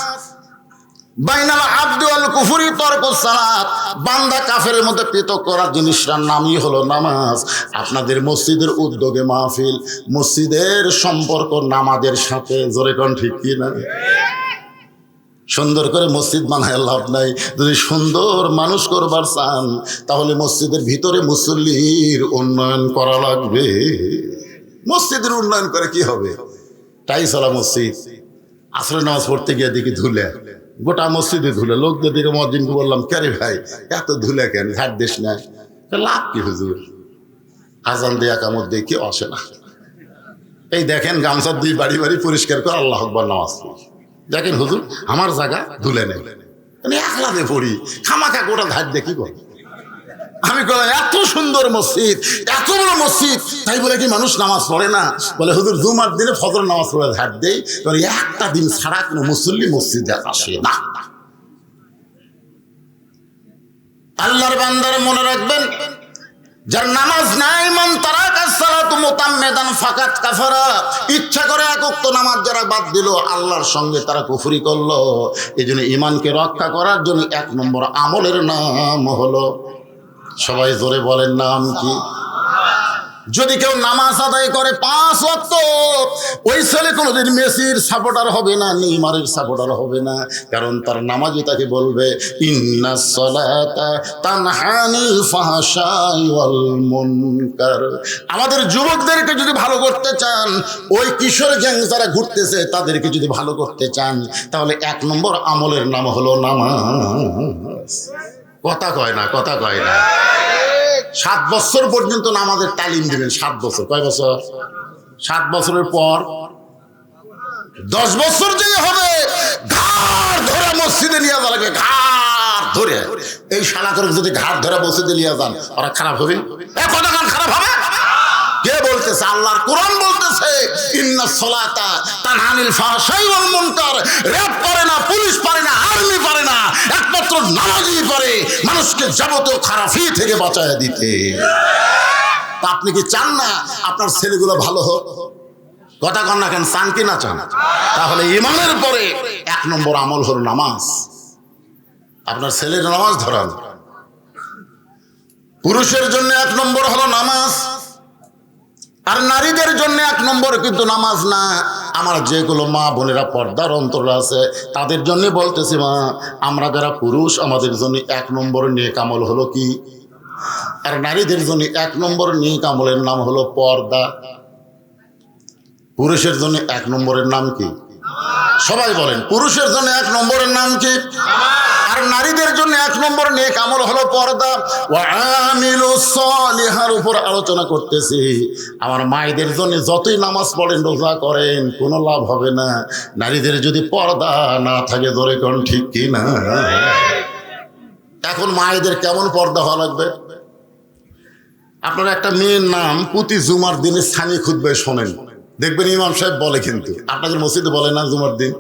বাইনাল আবদি ওয়াল কুফরি তরকুস সালাত, বান্দা কাফেরের মধ্যে পৃথক করার জিনিসটার নামই হলো নামাজ। আপনাদের মসজিদের উদ্যোগে মাহফিল, মসজিদের সম্পর্ক নামাজের সাথে, জোরে কোন ঠিক কি না? সুন্দর করে মসজিদ বানায় লাভ নাই। যদি সুন্দর মানুষ করবার চান তাহলে মসজিদের ভিতরে মুসল্লির উন্নয়ন করা লাগবে। মসজিদের উন্নয়ন করে কি হবে? টাইসলা মসজিদ, আসরে নামাজ পড়তে গিয়ে দেখি ধুলে, গোটা মসজিদে ধুলে। লোকদের দিকে মসজিদকে বললাম, ক্যারে ভাই এত ধুলে কেন, ঘাট দিস না? লাভ কি হুজুর, আজান দিয়ে একামত দিয়ে কি আসে না? এই দেখেন গামছা দুই বাড়ি বাড়ি পরিষ্কার করে আল্লাহ আকবার নামাজ পড়ি। দেখেন হুজুর আমার জায়গা ধুলে নেই, আমি একলাতে পড়ি, খামাখা গোটা ঘাট দিয়ে কি করি? আমি বললাম এত সুন্দর মসজিদ, এত বড় মসজিদ, তাই বলে কি মানুষ নামাজ পড়ে না? বলে হুজুর জুমার দিনে ফজর নামাজ পড়ে ঝাড় দেই, একটা দিন ছাড়া কোনো মুসল্লি মসজিদে আসে না। আল্লাহর বান্দার মনে রাখবেন, যার নামাজ নাই, মান তারাকা সালাতু মুতাম্মিদান ফাকাত কাফারা, ইচ্ছা করে এক ওয়াক্ত নামাজ যারা বাদ দিল আল্লাহর সঙ্গে তারা কুফরি করলো। এই জন্য ইমানকে রক্ষা করার জন্য 1 নম্বর আমলের নাম হলো, সবাই জোরে বলেন নাম কি? যদি কেউ নামাজ আদায় করে 5 ওয়াক্ত, ওই ছেলে কোনোদিন মেসির সাপোর্টার হবে না, নেইমারের সাপোর্টার হবে না, কারণ তার নামাজই তাকে বলবে ইন্নাস সালাতা তানহা আনিল ফাহশাই ওয়াল মুনকার। আমাদের যুবকদেরকে যদি ভালো করতে চান, ওই কিশোর গ্যাং যারা ঘুরতেছে তাদেরকে যদি ভালো করতে চান, তাহলে 1 নম্বর আমলের নাম হলো নামাজ। কথা কয় না, কথা কয় না। 7 বছর পর্যন্ত নামাজের তালিম দিবেন। 7 বছর, কয় বছর? 7 বছরের পর 10 বছর যে হবে, ঘাড় ধরে মসজিদে নিয়ে যাওয়া লাগবে, ঘাড় ধরে। এই শালা করে যদি ঘাড় ধরে মসজিদে নিয়ে যান, ওরা খারাপ হবে? কতক্ষণ খারাপ হবে? কে বলতেছে? আল্লাহর কোরআন বলতেছে ইন্নাস সালাতা তানহা আনিল ফাহশাই ওয়াল মুনকার। র‍্যাব পারে না, পুলিশ পারে না, আর্মি পারে না, একমাত্র নামাজই পারে মানুষকে যাবতীয় খারাপি থেকে বাঁচায় দিতে। তা আপনি কি চান না আপনার ছেলেগুলো ভালো হোক? কথা কন না কেন, চান কি না চান? তাহলে ঈমানের পরে 1 নম্বর আমল হলো নামাজ। আপনার ছেলের নামাজ ধরান। পুরুষের জন্য 1 নম্বর হলো নামাজ, আর নারীদের জন্য 1 নম্বর কিন্তু নামাজ না। আমার যেগুলো মা বোনেরা পর্দার অন্তর আছে তাদের জন্য বলতেছি, মা আমরা যারা পুরুষ আমাদের জন্য 1 নম্বর নেক আমল হলো কি? আর নারীদের জন্য 1 নম্বর নেক আমলের নাম হলো পর্দা। পুরুষের জন্য 1 নম্বরের নাম কি? সবাই বলেন, পুরুষের জন্য 1 নম্বরের নাম কি? আর নারীদের জন্য 1 নম্বর নেক আমল হলো পর্দা। ওয়া আমিলুস সালিহার উপর আলোচনা করতেছি। আমার মায়েদের জন্য যতই নামাজ পড়েন, রোজা করেন, কোনো লাভ হবে না নারীদের যদি পর্দা না থাকে। ধরে কোন ঠিক কি না? এখন মায়েদের কেমন পর্দা হওয়া লাগবে? আপনার একটা মেয়ের নাম প্রতি জুমার দিনে সানি খুতবায় শোনেন, দেখবেন ইমাম সাহেব বলে, কিন্তু আপনাদের মসজিদে বলে না জুমার দিন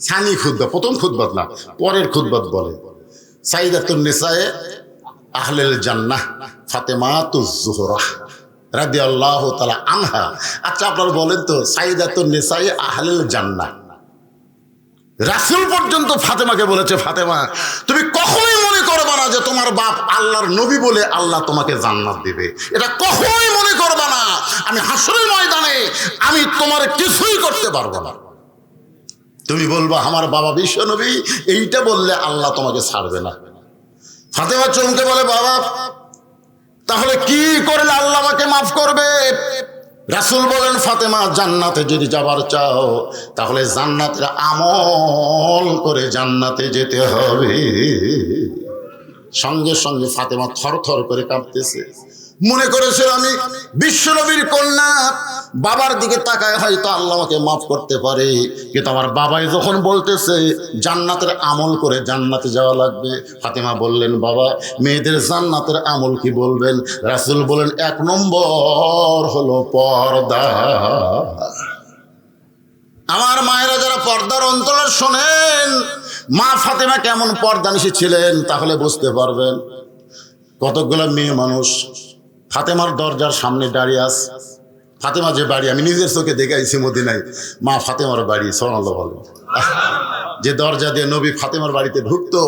সানি খুতবা, প্রথম খুতবাত না, পরের খুতবাত বলে সাইয়্যিদাতুন নিসায়ে আহলিল জান্নাহ ফাতেমাতুজ জোহরা রাদিয়াল্লাহু তাআলা আনহা। আচ্ছা আপনারা বলেন তো, সাইয়্যিদাতুন নিসায়ে আহলিল জান্নাহ, রাসূল পর্যন্ত ফাতেমাকে বলেছে, ফাতেমা তুমি কখনোই মনে করবে না যে তোমার বাপ আল্লাহর নবী বলে আল্লাহ তোমাকে জান্নাত দিবে। এটা কখনোই মনে করবে না। আমি হাসরের ময়দানে আমি তোমার কিছুই করতে পারবো না। তুমি বলবা আমার বাবা বিশ্ব নবী, এইটা বললে আল্লাহ তোমাকে ছাড়বে না। ফাতেমা চমকে বলে, বাবা তাহলে কি করলে আল্লাহ আমাকে মাফ করবে? রাসূল বলেন, ফাতেমা জান্নাতে যদি যাবার চাও তাহলে জান্নাতের আমল করে জান্নাতে যেতে হবে। সঙ্গে সঙ্গে ফাতেমা থরথর করে কাঁপতেছে। মনে করেছিল আমি বিশ্বনবীর কন্যা, বাবার দিকে তাকায় হয়তো আল্লাহ আমাকে মাফ করতে পারে, কিন্তু আমার বাবাই যখন বলতেছে জান্নাতের আমল করে জান্নাতে যাওয়া লাগবে। ফাতেমা বললেন, বাবা মেয়েদের জান্নাতের আমল কি বলবেন? রাসূল বলেন, 1 নম্বর হলো পর্দা। আমার মায়েরা যারা পর্দার অন্তরে শোনেন, মা ফাতেমা কেমন পর্দানিশী ছিলেন তাহলে বুঝতে পারবেন। কতগুলো মেয়ে মানুষ ফাতেমার দরজার সামনে দাঁড়িয়ে আছে। ফাতেমা যে বাড়ি আমি নিজের চোখে দেখে আইছি মদিনায়, মা ফাতেমার বাড়ি, সুবহানাল্লাহ বলেন। যে দরজা দিয়ে নবী ফাতেমার বাড়িতে ঢুকতো,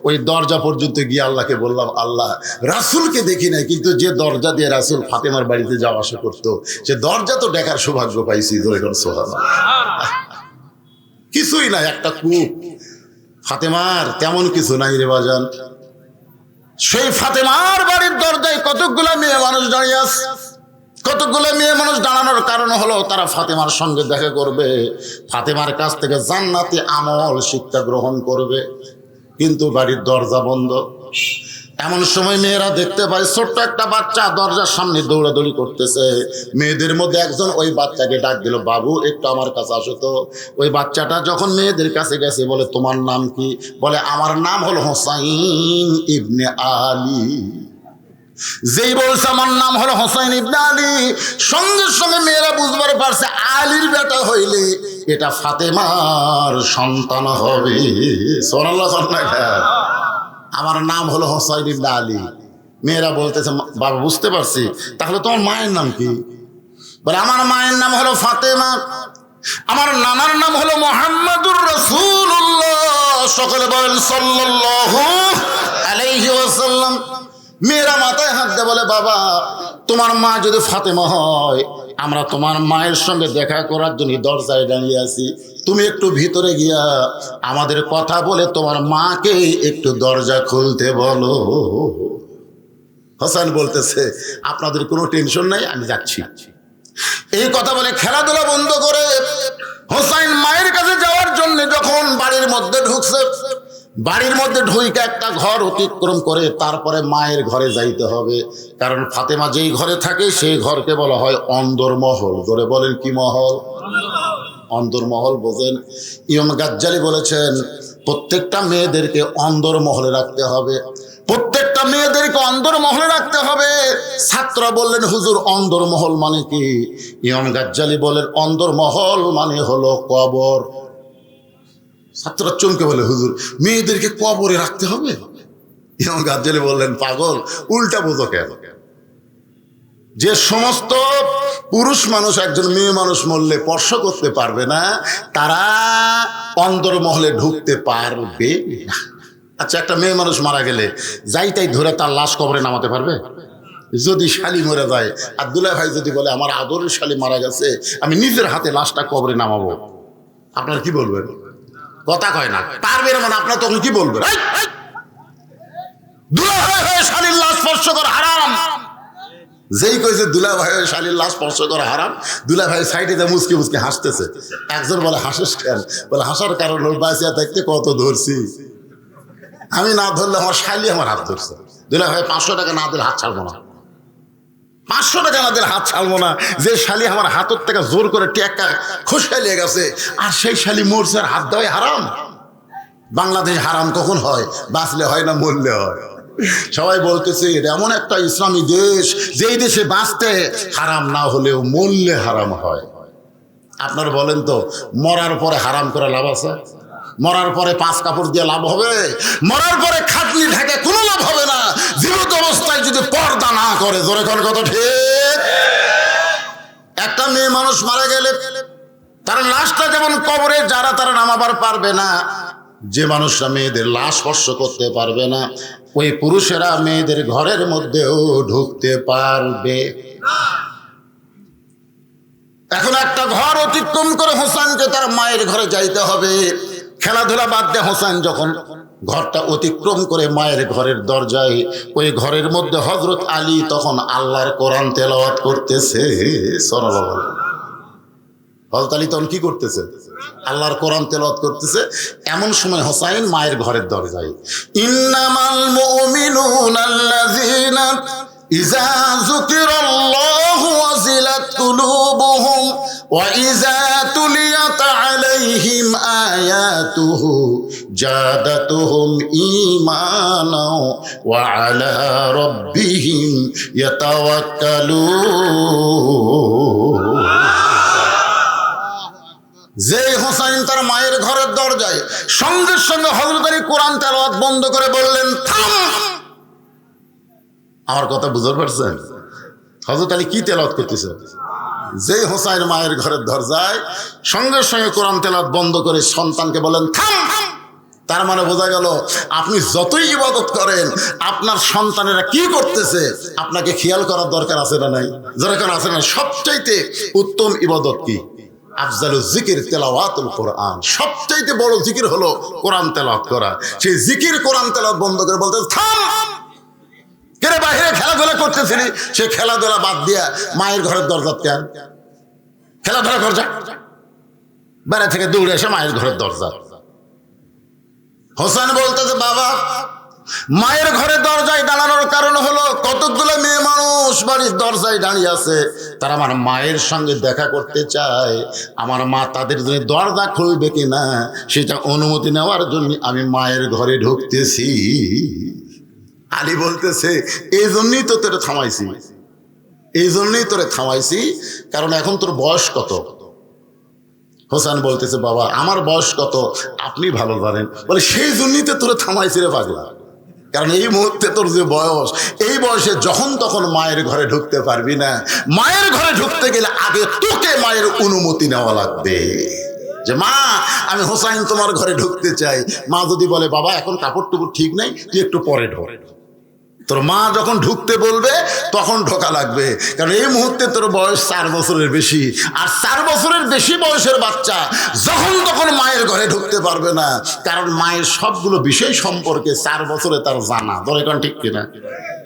ওই দরজা পর্যন্ত গিয়ে আল্লাহকে বললাম, আল্লাহ রাসূলকে দেখি নাই, কিন্তু যে দরজা দিয়ে রাসূল ফাতেমার বাড়িতে যাওয়া আসা করতো, সে দরজা তো দেখার সৌভাগ্য পাইছি। সুবহানাল্লাহ। কিছুই নাই, একটা কূপ। ফাতেমার তেমন কিছু নাই রে বাজান। সেই ফাতেমার বাড়ির দরজায় কতগুলা মেয়ে মানুষ দাঁড়িয়ে আছে। কতগুলো মেয়ে মানুষ দাঁড়ানোর কারণ হলো তারা ফাতেমার সঙ্গে দেখা করবে, ফাতেমার কাছ থেকে জান্নাতি আমল শিক্ষা গ্রহণ করবে, কিন্তু বাড়ির দরজা বন্ধ। এমন সময় মেয়েরা দেখতে পায় ছোট্ট একটা বাচ্চা দরজার সামনে দৌড়াদৌড়ি করতেছে। মেয়েদের মধ্যে একজন ওই বাচ্চাকে ডাক দিল, বাবু একটু আমার কাছে আসো তো। ওই বাচ্চাটা যখন মেয়েদের কাছে গেছে, বলে তোমার নাম কি? বলে আমার নাম হলো হোসাইন ইবনে আলী। যেই বলছে আমার নাম হলো হোসাইন ইবনে আলী, সঙ্গে সঙ্গে মেয়েরা বুঝবার পারছে আলীর বেটা হইলে এটা ফাতেমার সন্তান হবে। সুবহানাল্লাহ। আমার নাম হলো হোসাইন ইবনে আলী। মেয়েরা বলতেছে, বাবা বুঝতে পারছি, তাহলে তোমার মায়ের নাম কি? বলে আমার মায়ের নাম হলো ফাতেমা, আমার নানার নাম হলো মুহাম্মাদুর রাসূলুল্লাহ। সকলে বলেন সাল্লাল্লাহু আলাইহি ওয়াসাল্লাম। মেয়েরা মাথায় হাত দিয়ে বলে, বাবা তোমার মা যদি ফাতেমা হয়, আমরা তোমার মায়ের সঙ্গে দেখা করার জন্য দরজায় দাঁড়িয়ে আছি, তুমি একটু ভিতরে গিয়া আমাদের কথা বলে তোমার মাকে একটু দরজা খুলতে বলো। হোসেন বলতেছে, আপনাদের কোনো টেনশন নাই, আমি যাচ্ছি। এই কথা বলে খেলাধুলা বন্ধ করে হোসেন মায়ের কাছে যাওয়ার জন্য যখন বাড়ির মধ্যে ঢুকছে, বাড়ির মধ্যে ঢুইকা একটা ঘর অতিক্রম করে তারপরে মায়ের ঘরে যাইতে হবে। কারণ ফাতেমা যেই ঘরে থাকে সেই ঘরকে বলা হয় অন্দরমহল। ধরে বলেন কি মহল? অন্দরমহল বোঝেন? ইমাম গাজ্জালী বলেছেন প্রত্যেকটা মেয়েদেরকে অন্দরমহলে রাখতে হবে, প্রত্যেকটা মেয়েদেরকে অন্দরমহলে রাখতে হবে। ছাত্ররা বললেন, হুজুর অন্দরমহল মানে কি? ইমাম গাজ্জালী বলেন অন্দরমহল মানে হলো কবর। ছাত্ররা চমকে বলে, হুজুর মেয়েদেরকে কবরে রাখতে হবে? ইমাম গাজ্জালী বললেন, পাগল, উল্টা বোঝো কেন? যে সমস্ত পুরুষ মানুষ একজন মেয়ে মানুষ মরলে স্পর্শ করতে পারবে না, তারা অন্দরমহলে ঢুকতে পারবে না। আচ্ছা, একটা মেয়ে মানুষ মারা গেলে যাই তাই ধরে তার লাশ কবরে নামাতে পারবে? যদি শালি মরে যায় আর দুলা ভাই যদি বলে আমার আদরের শালি মারা গেছে, আমি নিজের হাতে লাশটা কবরে নামাবো, আপনারা কি বলবেন? কথা কয় না, পারবে না মানে আপনারা তখন কি বলবেন? দুলা ভাই হয়ে শালির লাশ স্পর্শ করা হারাম। যেই কইছে দুলা ভাই হয়ে শালির লাশ স্পর্শ করা হারাম, দুলা ভাই সাইডে মুসকে মুসকে হাসতেছে। একজন বলে, হাসিস কেন? বলে হাসার কারণ ওর বাঁচিয়া থাকতে কত ধরছি, আমি না ধরলে আমার শালি আমার হাত ধরছে। দুলা ভাই 500 টাকা না দিলে হাত ছাড়বো না, 500 টাকা না দিলে হাত ছাড়বো না। যে শালি আমার হাতের থেকে জোর করে টেক্কা খোসাইলিয়ে গেছে আর সেই শালি মরছে, আর হাত দেওয়াই হারাম। বাংলাদেশ হারাম কখন হয়? বাঁচলে হয় না মরলে হয়। সবাই বলতেছে এটা এমন একটা ইসলামী দেশ, যেই দেশে বাঁচতে হারাম না হলেও মরলে হারাম হয়। আপনারা বলেন তো, মরার পরে হারাম করে লাভ আছে? মরার পরে 5 কাপড় দিয়ে লাভ হবে? মরার পরে খাটনি ঢেকে কোনো লাভ হবে না, জীবিত অবস্থায় যদি পর্দা না করে। জোরে কোন কথা ঠিক? একটা মেয়ে মানুষ মারা গেলে তার লাশটা যেমন কবরে যারা তারা নামাবার পারবে না, যে মানুষরা মেয়েদের লাশ স্পর্শ করতে পারবে না, ওই পুরুষেরা মেয়েদের ঘরের মধ্যেও ঢুকতে পারবে। এখন একটা ঘর অতিক্রম করে হোসেনকে তার মায়ের ঘরে যাইতে হবে। খেলাধুলা বাদ দিয়ে হোসেন যখন ঘরটা অতিক্রম করে মায়ের ঘরের দরজায়, ওই ঘরের মধ্যে হযরত আলী তখন আল্লাহর কোরআন তেলাওয়াত করতেছে। সুবহানাল্লাহ। হযরত আলী তখন কি করতেছে? আল্লাহর কোরআন তেলাওয়াত করতেছে। এমন সময় হোসেন মায়ের ঘরের দরজায়, ইন্নামাল মুমিনুনা আল্লাযীনা ইযা যুকিরাল্লাহু ওয়াজিলাত কুলুবুহুম ওয়া ইযা তুলিয়াত আলাইহিম আয়াতুহু জাদাতুহুম ঈমানা ওয়া আলা রাব্বিহিম ইয়াতাওয়াক্কালুন। যে হোসেন তার মায়ের ঘরের দরজায়, সঙ্গে সঙ্গে হযরত আলী কোরআন তেলাওয়াত বন্ধ করে বললেন, থাম। আমার কথা বুঝতে পারছেন? হযরত আলী কি তেলাওয়াত করতেছে? যেই হোসাইন মায়ের ঘরের দরজায় সঙ্গে সঙ্গে কোরআন তেলাওয়াত বন্ধ করে সন্তানকে বলেন থাম। তার মানে বোঝা গেল আপনি যতই ইবাদত করেন আপনার সন্তানেরা কি করতেছে আপনাকে খেয়াল করার দরকার আছে না নাই? দরকার আছে না? সবচাইতে উত্তম ইবাদত কি? আফজালুজ জিকির তেলাওয়াতুল কোরআন। সবচাইতে বড় জিকির হলো কোরআন তেলাওয়াত করা। সেই জিকির কোরআন তেলাওয়াত বন্ধ করে বলতে থাম। কেরে বাইরে খেলাধুলা করতেছিলি, সে খেলাধুলা বাদ দিয়া মায়ের ঘরের দরজা কেন? খেলাধুলা কর যা। বাইরে থেকে দৌড়ে এসে মায়ের ঘরের দরজা। হোসেন বলতেছে বাবা, মায়ের ঘরের দরজায় দাঁড়ানোর কারণ হলো কতগুলো মেয়ে মানুষ বাড়ির দরজায় দাঁড়িয়ে আছে, তারা আমার মায়ের সঙ্গে দেখা করতে চায়। আমার মা তাদের জন্য দরজা খুলবে কিনা সেটা অনুমতি নেওয়ার জন্য আমি মায়ের ঘরে ঢুকতেছি। আলী বলতেছে এই জন্যই তো তোরে থামাইছি, এই জন্যই তোরে থামাইছি, কারণ এখন তোর বয়স কত? হোসেন বলতেছে বাবা আমার বয়স কত আপনি ভালো জানেন। বলে সেই জন্যই তো তোরে থামাইছি রে পাগলা, কারণ এই মুহূর্তে তোর যে বয়স, এই বয়সে যখন তখন মায়ের ঘরে ঢুকতে পারবি না। মায়ের ঘরে ঢুকতে গেলে আগে তোকে মায়ের অনুমতি নেওয়া লাগবে যে মা আমি হোসাইন তোমার ঘরে ঢুকতে চাই। মা যদি বলে বাবা এখন কাপড় টুপড় ঠিক নাই, তুই একটু পরে ঢোক। তোর মা যখন ঢুকতে বলবে তখন ঢোকা লাগবে, কারণ এই মুহূর্তে তোর বয়স 4 বছরের বেশি। আর 4 বছরের বেশি বয়সের বাচ্চা যখন তখন মায়ের ঘরে ঢুকতে পারবে না, কারণ মায়ের সবগুলো বিষয় সম্পর্কে 4 বছরে তার জানা। ধরে কোন ঠিক কিনা?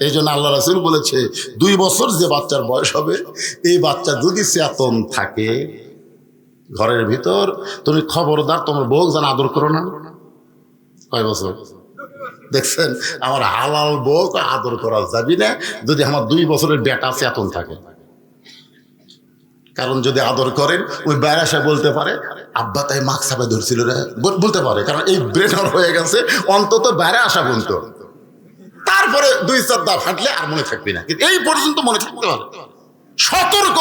এই জন্য আল্লাহ রাসূল বলেছে 2 বছর যে বাচ্চার বয়স হবে, এই বাচ্চা যদি চেতন থাকে ঘরের ভিতর, তুমি খবরদার তোমার বউ যেন আদর করো না। কয় বছর? দেখছেন, আমার হালাল বউ আদর করা যাবি না যদি আমার 2 বছরের বেটা চেতন থাকে। কারণ যদি আদর করেন ওই বেড়াসা বলতে পারে আব্বা তাই মাক চাপে ধরছিল রে, বলতে পারে, কারণ এই ব্রেনার হয়ে গেছে। অন্তত বেড়া আসা বলতো, তারপরে 2-4 দা ফাটলে আর মনে থাকবি না, কিন্তু এই পর্যন্ত মনে থাকতে পারে। সতর্ক,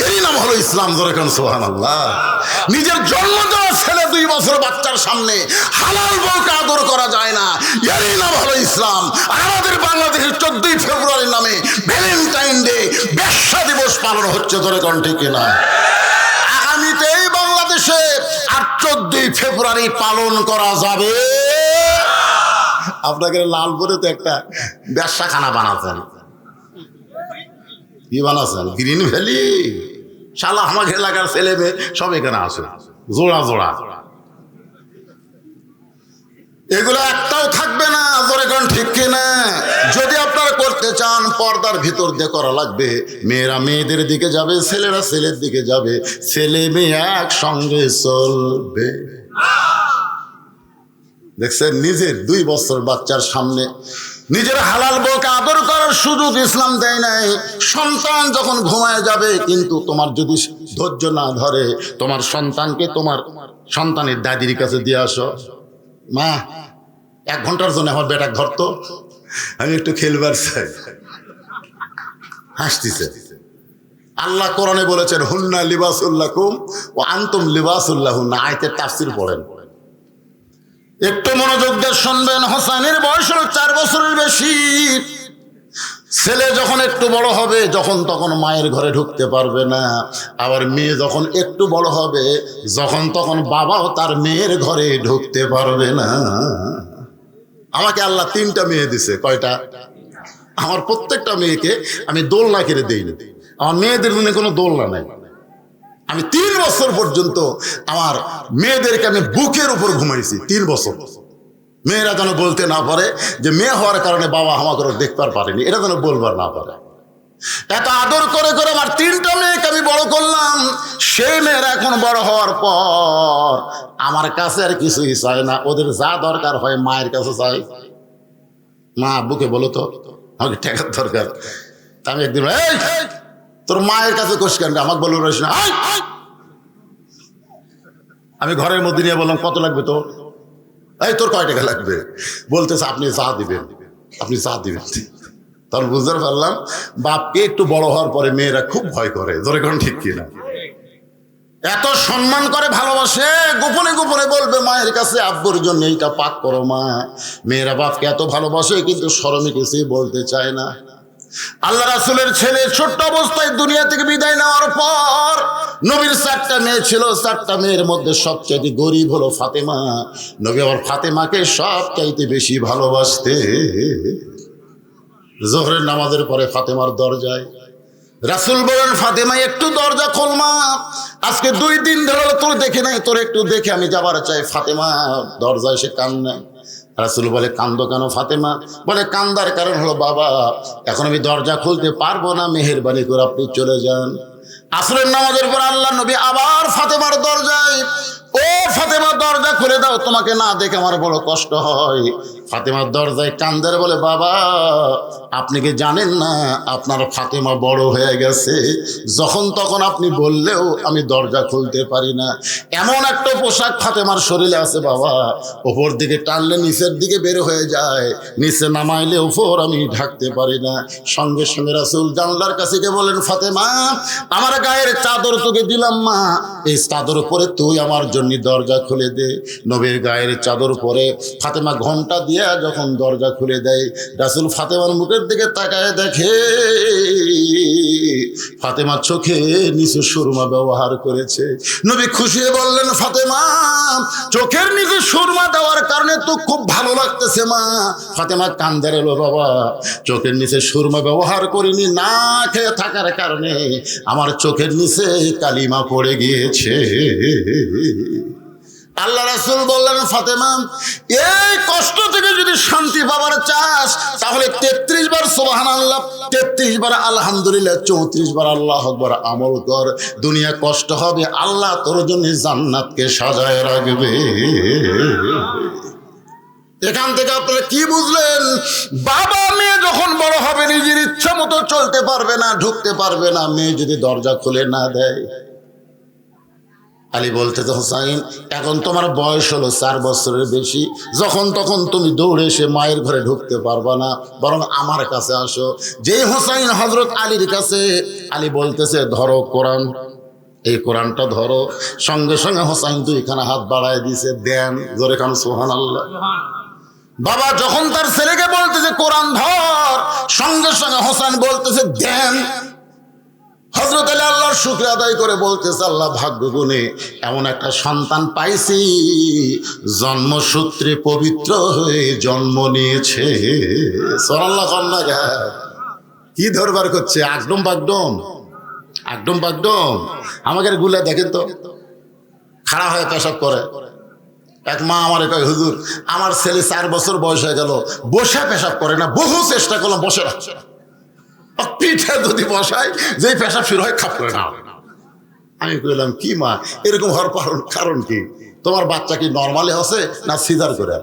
এরই নাম হলো ইসলাম। যেরকম সুবহানাল্লাহ, নিজের জন্ম দেওয়া ছেলে 2 বছর বাচ্চার সামনে হালাল বউকে আদর করা যায় না, এরই নাম হলো ইসলাম। আর আমাদের বাংলাদেশের 14ই ফেব্রুয়ারির নামে ভ্যালেন্টাইন ডে, বেশ্যা দিবস পালন হচ্ছে। যেরকম ঠিক না? আগামীতে এই বাংলাদেশে আর 14ই ফেব্রুয়ারি পালন করা যাবে। আপনাকে লালপুরে তো একটা বেশ্যাখানা বানাচ্ছেন। কি বানাচ্ছেন? Green valley. শালা আমার এলাকার ছেলে মেয়ে সব এখানে আসে, জোড়া জোড়া। এগুলো একটাও থাকবে না। জোরে কোন ঠিক কিনা? যদি আপনারা করতে চান পর্দার ভিতর দিয়ে করা লাগবে। মেয়েরা মেয়েদের দিকে যাবে, ছেলেরা ছেলের দিকে যাবে, ছেলে মেয়ে একসঙ্গে চলবে। দেখছেন, নিজের 2 বছর বাচ্চার সামনে নিজের হালাল বউকে আদর করার সুযোগ ইসলাম দেয় নাই। সন্তান যখন ঘুমায় যাবে, কিন্তু তোমার যদি ধৈর্য না ধরে, তোমার সন্তানকে তোমার সন্তানের দাদির কাছে দিয়ে আসো। মা 1 ঘন্টার জন্য আমার বেটা ধরতো, আমি একটু খেলবার চাই। হাসতেছে। আল্লাহ কোরআনে বলেছেন হুন্না লিবাসুল্লাকুম ওয়া আনতুম লিবাসুল্লাহুন্না। আয়াতের তাফসীর পড়েন, একটু মনোযোগ দিয়ে শুনবেন। হোসেনের বয়স হলো 4 বছরের বেশি। ছেলে যখন একটু বড় হবে, যখন তখন মায়ের ঘরে ঢুকতে পারবে না। আবার মেয়ে যখন একটু বড় হবে, যখন তখন বাবাও তার মেয়ের ঘরে ঢুকতে পারবে না। আমাকে আল্লাহ 3টা মেয়ে দিছে। কয়টা? আমার প্রত্যেকটা মেয়েকে আমি দোলনা কিনে দেইনি। আমার মেয়েদের জন্য কোনো দোলনা নেই। আমি 3 বছর পর্যন্ত আমার মেয়েদেরকে আমি বুকের উপর ঘুমাইছি। 3 বছর। মেয়েরা যেন বলতে না পারে যে মেয়ে হওয়ার কারণে বাবা আমাকে দেখবার পারেনি, এটা যেন বলবার না পারে। এত আদর করে করে আমার 3টা মেয়েকে আমি বড় করলাম। সেই মেয়েরা এখন বড় হওয়ার পর আমার কাছে আর কিছুই চায় না। ওদের যা দরকার হয় মায়ের কাছে চাই। মা আব্বুকে বলো তো আমাকে টাকার দরকার। আমি একদিন এই তোর মায়ের কাছে কোষ কেন, আমাকে বলবো রইস না। আমি ঘরের মধ্যে নিয়ে বললাম কত লাগবে তোর? এই তোর কয় টাকা লাগবে? বলতেছে আপনি যা দিবেন, আপনি যা দিবেন। তখন বুঝতে পারলাম বাপকে একটু বড় হওয়ার পরে মেয়েরা খুব ভয় করে। ধরে কোন ঠিক কিনা? এত সম্মান করে, ভালোবাসে, গোপনে গোপনে বলবে মায়ের কাছে আব্বুর জন্য এইটা পাক করো মা। মেয়েরা বাপকে এত ভালোবাসে, কিন্তু শরমে কিছুই বলতে চায় না। আল্লাহ রাসূলের ছেলে ছোট্ট অবস্থায় দুনিয়া থেকে বিদায় নেওয়ার পর নবীর 4টা মেয়ে ছিল। 4টা মেয়ের মধ্যে সবচেয়ে গরিব হলো ফাতেমা। নবী আবার ফাতেমাকে সবচাইতে বেশি ভালোবাসতে। জোহরের নামাজের পরে ফাতেমার দরজায় রাসূল বলেন, ফাতেমা একটু দরজা খোল মা, আজকে 2 দিন ধরে তোর দেখি নাই, তোর একটু দেখে আমি যাবার চাই। ফাতেমা দরজায় সে কান্না। রাসূল বলে, কান্দো কেন ফাতেমা? বলে, কান্দার কারণ হলো বাবা, এখন আমি দরজা খুলতে পারবো না, মেহেরবানি করে আপনি চলে যান। আসরের নামাজের পর আল্লাহ নবী আবার ফাতেমার দরজায়, ও ফাতেমা দরজা খুলে দাও, তোমাকে না দেখে আমার বড় কষ্ট হয়। ফাতেমার দরজায় কান্দার বলে, বাবা আপনি কি জানেন না আপনার ফাতেমা বড় হয়ে গেছে, যখন তখন আপনি বললেও আমি দরজা খুলতে পারি না। এমন একটা পোশাক ফাতেমার শরীরে আছে বাবা, ওপর দিকে টানলে নিচের দিকে বের হয়ে যায়, নিচে নামাইলে উপর আমি ঢাকতে পারি না। সঙ্গে সঙ্গে রাসূল জানলার কাছে গিয়ে বলেন, ফাতেমা আমার গায়ের চাদর তোকে দিলাম মা, এই চাদর পরে তুই আমার জন্য দরজা খুলে দে। নবীর গায়ের চাদর পরে ফাতেমা ঘন্টা দিয়ে যখন দরজা খুলে দেয়, রাসূল ফাতেমার মুখের দিকে তাকায় দেখে ফাতেমার চোখে নিচে সুরমা ব্যবহার করেছে। নবী খুশি হয়ে বললেন, ফাতেমা চোখের নিচে সুরমা দেওয়ার কারণে তো খুব ভালো লাগতেছে মা। ফাতেমা কান্দে এলো, বাবা চোখের নিচে সুরমা ব্যবহার করিনি, না খেয়ে থাকার কারণে আমার চোখের নিচে কালিমা পড়ে গিয়েছে। আল্লাহ রাসূল বললেন, ফাতেমা এই কষ্ট থেকে যদি শান্তি পাবার চাস তাহলে 33 বার সুবহানাল্লাহ, 33 বার আলহামদুলিল্লাহ, 34 বার আল্লাহু আকবার আমল কর। দুনিয়া কষ্ট হবে, আল্লাহ তোর জন্য জান্নাতকে সাজায় রাখবে। এখান থেকে আপনারা কি বুঝলেন? বাবা মেয়ে যখন বড় হবে নিজের ইচ্ছা মতো চলতে পারবে না, ঢুকতে পারবে না, মেয়ে যদি দরজা খুলে না দেয়। আলী বলতেছে, হোসাইন এখন তোমার বয়স হলো 4 বছরের বেশি, যখন তখন তুমি দৌড়ে এসে মায়ের ঘরে ঢুকতে পারবা না, বরং আমার কাছে আসো। যে হোসাইন হযরত আলীর কাছে, আলী বলতেছে, ধরো কোরআন, এই কোরআনটা ধরো। সঙ্গে সঙ্গে হোসাইন 2খানা হাত বাড়ায় দিয়েছে, দেন। জোরে কান সুবহানাল্লাহ। বাবা যখন তার ছেলেকে বলতেছে কোরআন ধর, সঙ্গে সঙ্গে হোসেন বলতেছে দেন। হযরত আলী আল্লাহর শুকর আদায় করে বলতেছে, আল্লাহ ভাগ্য গুণে এমন একটা সন্তান পাইছি, জন্মসূত্রে পবিত্র হয়ে জন্ম নিয়েছে। সুবহানাল্লাহ। কন্যা কি ধরবার করছে, একদম বাগডম, একদম বাগডম। আমাকে গুলা দেখেন তো, খাড়া হয়ে পেশাব করে। এক মা আমারে কয়, হুজুর আমার ছেলে 4 বছর বয়স হয়ে গেল, বসে পেশাব করে না, বহু চেষ্টা করলাম বসে রাখছে, পিঠে যদি বসাই যেই পেশাব শুরু হয় খাপ করে না। আমি বললাম, কি মা এরকম হওয়ার কারণ কি? তোমার বাচ্চা কি নর্মালি হচ্ছে না সিজার করে?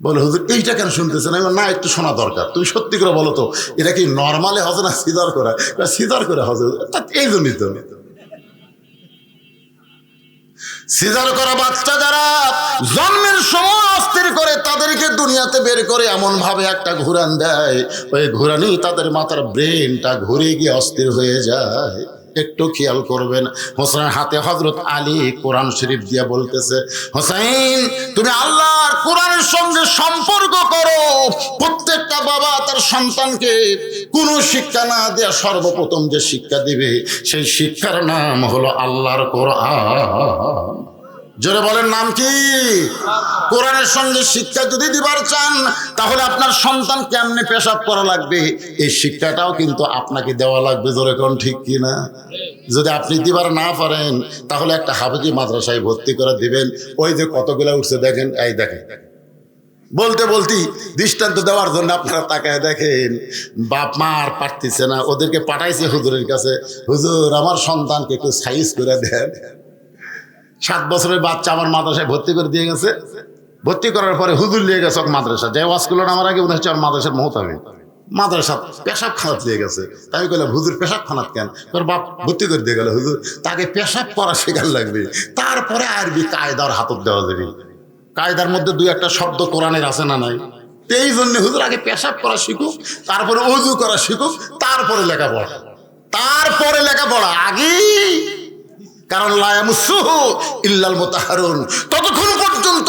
বলে, হুজুর এইটা কেন শুনতেছেন? আমি না, একটু শোনা দরকার, তুমি সত্যি করে বলো তো এটা কি নর্মালি হচ্ছে না সিজার করে? সিজার করে হচ্ছে। এই জন্যই তো সিজার করা বাচ্চা যারা জন্মের সময় অস্থির করে, তাদেরকে দুনিয়াতে বের করে এমন ভাবে একটা ঘুরান দেয়, ওই ঘুরানি তাদের মাথার ব্রেনটা ঘুরে গিয়ে অস্থির হয়ে যায়। একটু খেয়াল করবেন। হোসেন হাতে হযরত আলী কোরআন শরীফ দিয়া বলতেছে, হোসেন তুমি আল্লাহর কোরআনের সঙ্গে সম্পর্ক করো। প্রত্যেকটা বাবা তার সন্তানকে কোনো শিক্ষা না দেয়া সর্বপ্রথম যে শিক্ষা দিবে সেই শিক্ষার নাম হলো আল্লাহর কোরআন। জোরে বলেন, নাম কি? কোরআনের সঙ্গে শিক্ষা যদি দিবার চান তাহলে আপনার সন্তান কেমনে পেশাব করা লাগবে এই শিক্ষাটাও কিন্তু আপনাকে দেওয়া লাগবে। জোরে কোন ঠিক কিনা? যদি আপনি দিবার না পারেন তাহলে একটা হাফেজি মাদ্রাসায় ভর্তি করে দিবেন। ওই যে কতগুলো উঠছে দেখেন, এই দেখেন, বলতে বলতেই দৃষ্টান্ত দেওয়ার জন্য আপনারা তাকায় দেখেন, বাপ মা আর পারতেছে না, ওদেরকে পাঠাইছে হুজুরের কাছে, হুজুর আমার সন্তানকে একটু সাইজ করে দেন। 7 বছরের বাচ্চা আমার মাদ্রাসায় ভর্তি করে দিয়ে গেছে। ভর্তি করার পরে হুজুর নিয়ে গেছে মাদ্রাসা, যে ওয়াজ করলো আমার আগে উনি হচ্ছে আমার মাদ্রাসার মোহতামি, মাদ্রাসা পেশাব খানাত দিয়ে গেছে। তাই বললাম, হুজুর পেশাব খানাত কেন? তোর বাপ ভর্তি করে দিয়ে গেল। হুজুর তাকে পেশাব করা শেখার লাগবে, তারপরে আরবি কায়দার হাতত দেওয়া যাবে। কায়দার মধ্যে 2-1টা শব্দ কোরআনের আছে না নাই? এই জন্য হুজুর আগে পেশাব করা শিখুক, তারপরে ওযু করা শিখুক, তারপরে লেখাপড়া, তারপরে লেখাপড়া। আগে কারণ লা ইয়ামাসসুহু ইল্লাল মুতাহহারুন, ততক্ষণ পর্যন্ত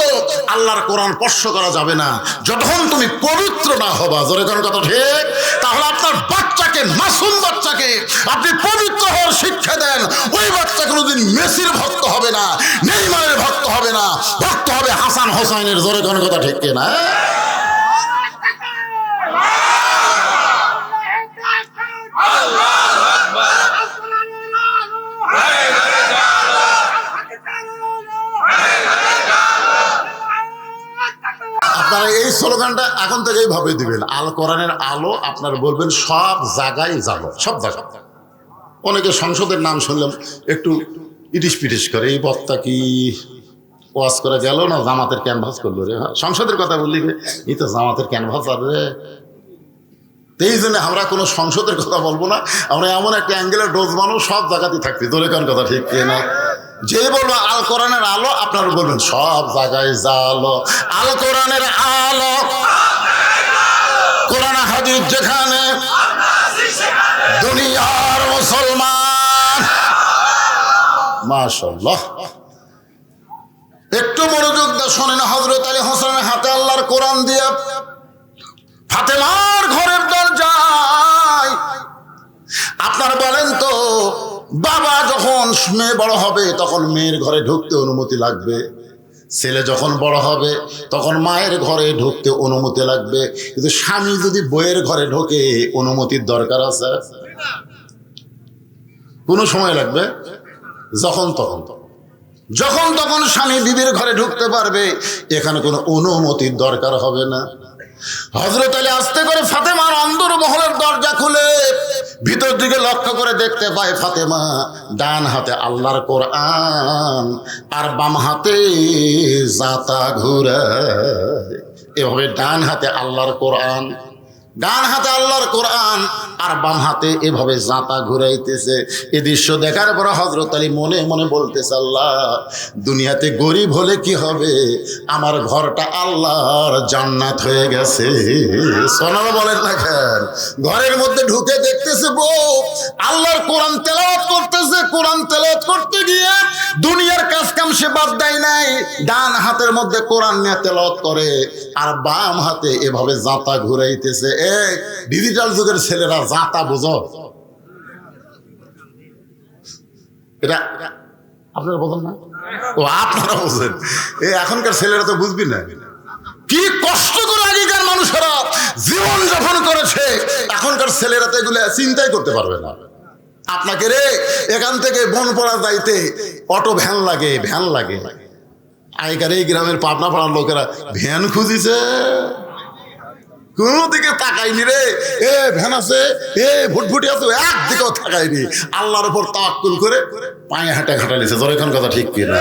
আল্লাহর কোরআন স্পর্শ করা যাবে না যতক্ষণ তুমি পবিত্র না হবা। জোরে কোন কথা ঠিক? তাহলে আপনার বাচ্চাকে, মাসুম বাচ্চাকে আপনি পবিত্র হওয়ার শিক্ষা দেন, ওই বাচ্চা কোনোদিন মেসির ভক্ত হবে না, নেইমারের ভক্ত হবে না, ভক্ত হবে হাসান হোসাইনের। জোরে কোন কথা ঠিক কিনা? আপনারা এই স্লোগানটা এখন থেকেই ভাবে দিবেন, আল কোরআনের আলো আপনার বলবেন সব জায়গায় যাবো, সব জায়গায়। অনেকে সংসদের নাম শুনলাম একটু ইটিস পিটিস করে, এই বক্তা কি ওয়াজ করে গেল না জামাতের ক্যানভাস করলো রে? সংসদের কথা বললি এই তো জামাতের ক্যানভাস আর রে। এই জন্য আমরা কোনো সংসদের কথা বলবো না, আমরা এমন একটা অ্যাঙ্গেলের ডোজ বানো সব জায়গাতেই থাকবি। তোর কোন কথা ঠিক কিনা? যে বলবো আল কোরআনের আলো, আপনারা বলবেন সব জায়গায় জালো, আল কোরআনের আলো, কোরআন হাদিস যেখানে, দুনিয়ার মুসলমান। মাশাআল্লাহ, একটু মনোযোগ দিয়ে শোনেন। হযরত আলী হোসেনের হাতে আল্লাহর কোরআন দিয়ে ফাতেমার ঘরের দরজায়। আপনার বলেন তো, বাবা যখন মেয়ে বড় হবে তখন মেয়ের ঘরে ঢুকতে অনুমতি লাগবে, ছেলে যখন বড় হবে তখন মায়ের ঘরে ঢুকতে অনুমতি লাগবে, কিন্তু স্বামী যদি বইয়ের ঘরে ঢোকে অনুমতির দরকার আছে? কোনো সময় লাগবে? যখন তখন স্বামী বিবির ঘরে ঢুকতে পারবে, এখানে কোনো অনুমতির দরকার হবে না। হযরত আলী আস্তে করে ফাতেমার অন্দর মহলের দরজা খুলে ভিতর দিকে লক্ষ্য করে দেখতে পায় ফাতেমা ডান হাতে আল্লাহর কোরআন আর বাম হাতে জাতা ঘুরায়। এভাবে ডান হাতে আল্লাহর কোরআন, ডান হাতে আল্লাহর কোরআন আর বাম হাতে এভাবে জাঁতা ঘুরাইতেছে। এ দৃশ্য দেখার পর হযরত আলী মনে মনে বলতেছে, আল্লাহ, দুনিয়াতে গরিব হলে কি হবে, আমার ঘরটা আল্লাহর জান্নাত হয়ে গেছে। সোনারা বলেন না কেন? ঘরের মধ্যে ঢুকে দেখতেছে বউ আল্লাহর কোরআন তেলাওয়াত করতেছে। কোরআন তেলাওয়াত করতে গিয়ে দুনিয়ার কাজ কাম সে বাদ দেয় নাই, ডান হাতের মধ্যে কোরআন নিয়ে তেলাওয়াত করে আর বাম হাতে এভাবে জাঁতা ঘুরাইতেছে। ডিজিটাল যুগের ছেলেরা জাঁতা বুঝো? এটা আপনারা বোঝেন না? ও আপনারা বোঝেন, এখনকার ছেলেরা তো বুঝবি না। কি কষ্ট করে আগেকার মানুষেরা জীবন যাপন করেছে, এখনকার ছেলেরা তো এগুলো চিন্তাই করতে পারবে না। আপনাকে রে এখান থেকে বনপাড়া যাইতে অটো ভ্যান লাগে, আগেকার এই গ্রামের পাবনা পাড়ার লোকেরা ভ্যান খুঁজিছে, কোন দিকে তাকাইনি রে। ভ্যান আছে, ভুটভুটি আছে, একদিকেও তাকাইনি। আল্লাহর উপর তাওয়াক্কুল করে পায়ে হাঁটা ঘাটালিছে। জোরে কোন কথা ঠিক কিনা?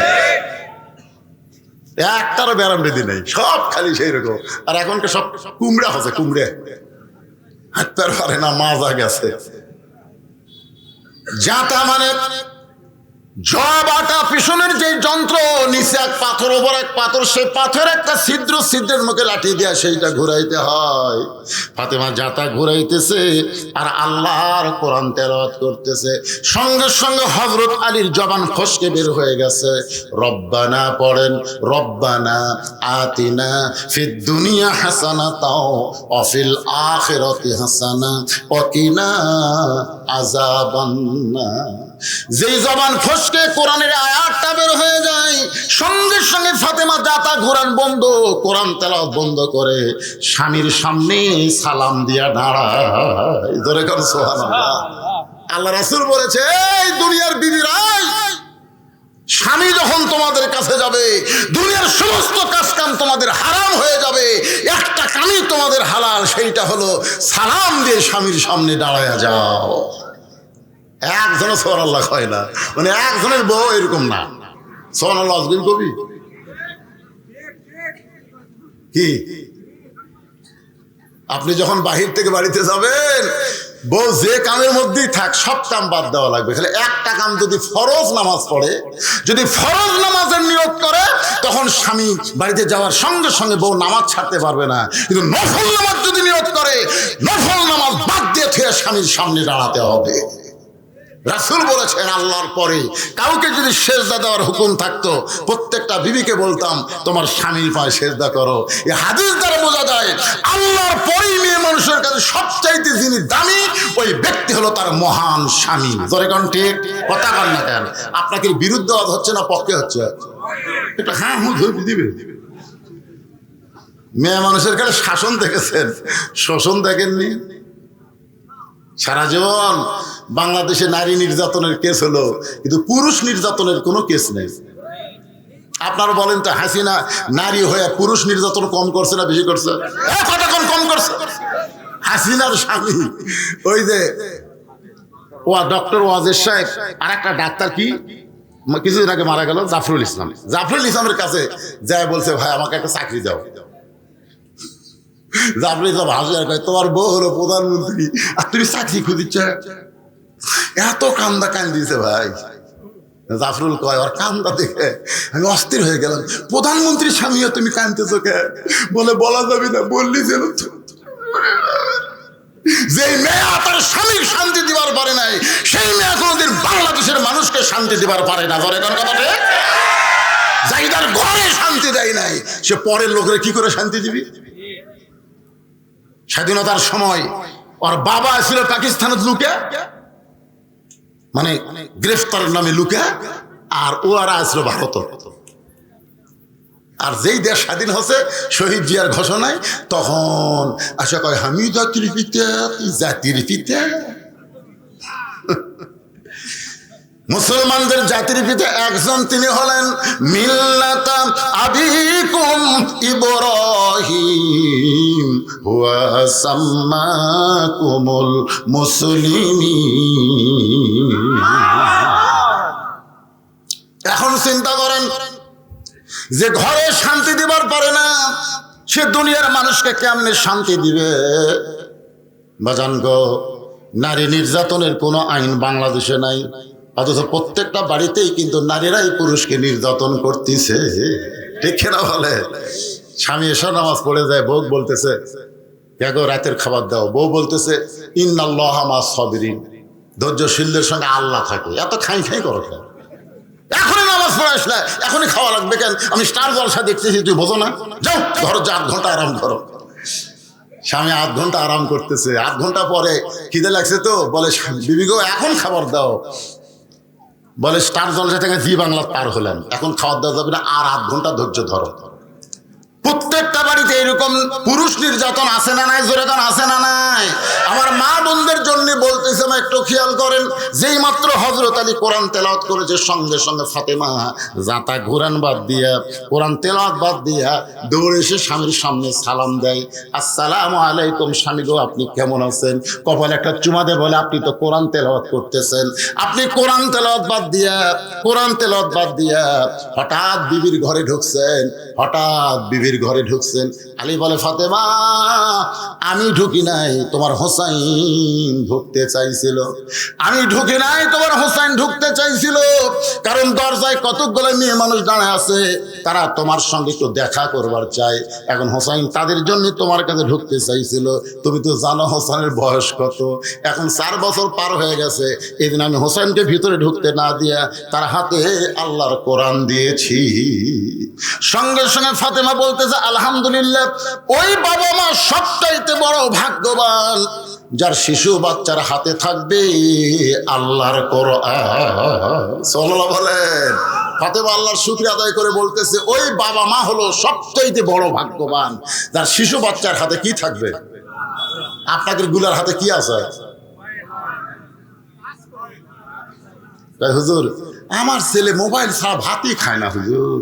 একটারও ব্যারাম বেদি নেই, সব খালি সেই রকম। আর এখনকার সব কুমড়া হচ্ছে, কুমড়ে হাঁটতে পারে না, মাজা গেছে। জাঁতা মানে জব আটা পিছনের যে যন্ত্র, নিচে এক পাথর ওপর এক পাথর, সেই পাথর একটা ছিদ্রের মুখে লাঠি দিয়া সেইটা ঘুরাইতে হয়। ফাতেমা জাঁতা ঘুরাইতেছে আর আল্লাহর কোরআন তেলাওয়াত করতেছে। সঙ্গে সঙ্গে হযরত আলীর জবান ফসকে বের হয়ে গেছে। রব্বানা পড়েন, রব্বানা আতিনা ফিদ দুনিয়া হাসানাতাও ওয়া ফিল আখিরাতি হাসানা ওয়া কিনা আযাবান্নার। যেই জবান ফসকে কোরআনের আয়াতটা বের হয়ে যায়, সঙ্গে সঙ্গে ফাতেমা জাতা ঘোরান বন্ধ, কোরআন তেলাওয়াত বন্ধ করে স্বামীর সামনে সালাম দিয়া দাঁড়ায়। ধরে কর সুবহানাল্লাহ। আল্লাহ রাসূল বলেছে, এই দুনিয়ার বিবিরাই, স্বামী যখন তোমাদের কাছে যাবে দুনিয়ার সমস্ত কাজ কাম তোমাদের হারাম হয়ে যাবে, একটা কামই তোমাদের হালাল, সেইটা হলো সালাম দিয়ে স্বামীর সামনে দাঁড়ায়া যাও। একজনের সুবহানাল্লাহ হয় না, মানে একজনের বউ এরকম না। সুবহানাল্লাহ আজমিন কবি কি? আপনি যখন বাহির থেকে বাড়িতে যাবেন, বউ যে কামের মধ্যেই থাক সব কাম বাদ দেওয়া লাগবে, খালি একটা কাম যদি ফরজ নামাজ পড়ে, যদি ফরজ নামাজের নিয়ত করে, তখন স্বামী বাড়িতে যাওয়ার সঙ্গে সঙ্গে বউ নামাজ ছাড়তে পারবে না। কিন্তু নফল নামাজ যদি নিয়ত করে, নফল নামাজ বাদ দিয়ে স্বামীর সামনে দাঁড়াতে হবে। রাসূল বলেছেন আল্লাহর পরে কাউকে যদি সেজদা দেওয়ার হুকুম থাকতো প্রত্যেকটা বিবিকে বলতাম তোমার স্বামীর পায়ে সেজদা করো। এই হাদিস দ্বারা বোঝা যায় আল্লাহর পরেই মেয়ে মানুষের কাছে সবচাইতে যিনি দামি ওই ব্যক্তি হলো তার মহান স্বামী। জোরে কোন ঠিক কথা বল না কেন? আপনাকে বিরুদ্ধে হচ্ছে না পক্ষে হচ্ছে? এটা হ্যাঁ ধরে দিবে। মেয়ে মানুষের কাছে শাসন দেখেছেন, শোষণ দেখেননি? সারা জীবন বাংলাদেশে নারী নির্যাতনের কেস হলো, কিন্তু পুরুষ নির্যাতনের কোনো কেস নেই। আপনারা বলেন তো হাসিনা নারী হয়ে পুরুষ নির্যাতন কম করছে না বেশি করছে? কতক্ষণ কম করছে? হাসিনার স্বামী ওই যে ডক্টর ওয়াজের সাহেব আর একটা ডাক্তার কি কিছুদিন আগে মারা গেল জাফরুল ইসলাম, জাফরুল ইসলামের কাছে যায় বলছে ভাই আমাকে একটা চাকরি দাও। জাফরুল ইসলাম হাসিনার কয় তোমার বউ হলো প্রধানমন্ত্রী আর তুমি চাকরি খুঁজিচ্ছ? এত কান্দা দিয়েছে ভাই। জাফরুল কয় ওর কান্দা দেখে আমি অস্থির হয়ে গেলাম, প্রধানমন্ত্রীর স্বামীও তুমি কাঁদতেছো কে? বলে বলা যাবে না, বললি যেন। যে মেয়ে তার স্বামীর শান্তি দিবার পারে নাই সেই মেয়ে কোনোদিন বাংলাদেশের মানুষকে শান্তি দিবার পারে না। ধরে কোন কথা? যাইদার ঘরে শান্তি দেয় নাই সে পরের লোকের কি করে শান্তি দিবি? স্বাধীনতার সময় ওর বাবা ছিল পাকিস্তানের লুকে, মানে গ্রেফতারের নামে লুকে, আর ওরা আসলো ভারত। আর যেই দেশ স্বাধীন হচ্ছে শহীদ জিয়ার ঘোষণায় তখন আশা কয় আমি জাতির পিতা, জাতির পিতা। মুসলমানদের জাতির পিতা একজন, তিনি হলেন মিল্লাতা আবিকুম ইব্রাহিম ওয়া সাম্মাকুমুল মুসলিমিন। এখন চিন্তা করেন, যে ঘরে শান্তি দিবার পারে না সে দুনিয়ার মানুষকে কেমনে শান্তি দিবে? বাজান গো, নারী নির্যাতনের কোনো আইন বাংলাদেশে নাই, অথচ প্রত্যেকটা বাড়িতেই কিন্তু নারীরাই পুরুষকে নির্যাতন করতেছে। ঠিক না বলে? স্বামী এসে নামাজ পড়ে যায়, বউ বলতেছে কেগো রাতের খাবার দাও, বউ বলতেছে ইন্নাল্লাহা মাস সাবিরিন, ধৈর্যশীলদের সঙ্গে আল্লাহ থাকে। এত খাই খাই করো কেন? এখনই নামাজ পড়ে আসলে এখনই খাওয়া লাগবে কেন? আমি স্টার জলসা দেখতেছি, তুই বোঝো না? যাও ধরো, যে 8 ঘন্টা আরাম করো। স্বামী 8 ঘন্টা আরাম করতেছে, 8 ঘন্টা পরে খিদে লাগছে তো বলে বিবি গো এখন খাবার দাও। বলে স্টার জলসা থেকে জি বাংলা পার হলেন, এখন খাবার দেওয়া যাবে না, আর 8 ঘন্টা ধৈর্য ধরো। প্রত্যেকটা বাড়িতে এরকম পুরুষ নির্যাতন আছে না নাই? জোরে গান আছে না নাই? আমার মা বোনদের জন্য বলতেছে, একটু খেয়াল করেন, যেই মাত্র হযরত আলী কোরআন তেলাওয়াত করেছে সঙ্গে সঙ্গে ফাতেমা জাতা ঘুরান বাদ দিয়া, কোরআন তেলাওয়াত বাদ দিয়া দৌড়ে এসে স্বামীর সামনে সালাম দেয়, আসসালামু আলাইকুম স্বামী গো, আপনি কেমন আছেন? কপালে একটা চুমা দেয়, বলে আপনি তো কোরআন তেলাওয়াত করতেছেন। আপনি কোরআন তেলাওয়াত বাদ দিয়া, কোরআন তেলাওয়াত বাদ দিয়া হঠাৎ বিবির ঘরে ঢুকছেন, হঠাৎ বিবির ঘরে ঢুকছেন। আলী বলে ফাতেমা আমি ঢুকি নাই, তোমার হোসাইন ঢুকতে চাইছিল। আমি ঢুকি নাই, তোমার হোসাইন ঢুকতে চাইছিল, কারণ দরজায় কতগুলো মেয়ে মানুষ দাঁড়ায় আছে, তারা তোমার সঙ্গে একটু দেখা করবার চায়। এখন হোসাইন তাদের জন্য তোমার কাছে ঢুকতে চাইছিল। তুমি তো জানো হোসাইনের বয়স কত, এখন 4 বছর পার হয়ে গেছে। এদিন আমি হোসাইনকে ভিতরে ঢুকতে না দিয়া তার হাতে আল্লাহর কোরআন দিয়েছি। সঙ্গে সঙ্গে ফাতেমা বলতেছে আলহামদুলিল্লাহ, ওই বাবা মা সবচাইতে বড় ভাগ্যবান যার শিশু বাচ্চার হাতে থাকবে আল্লাহর কোরআন। সাল্লাল্লাহু বলেন। ফাতেমা আল্লাহর শুকরিয়া আদায় করে বলতেছে ওই বাবা মা হলো সবচাইতে বড় ভাগ্যবান যার শিশু বাচ্চার হাতে কি থাকবে? আপনাদের গুলার হাতে কি আছে? হুজুর আমার ছেলে মোবাইল ছাড়া ভাতই খায় না। হুজুর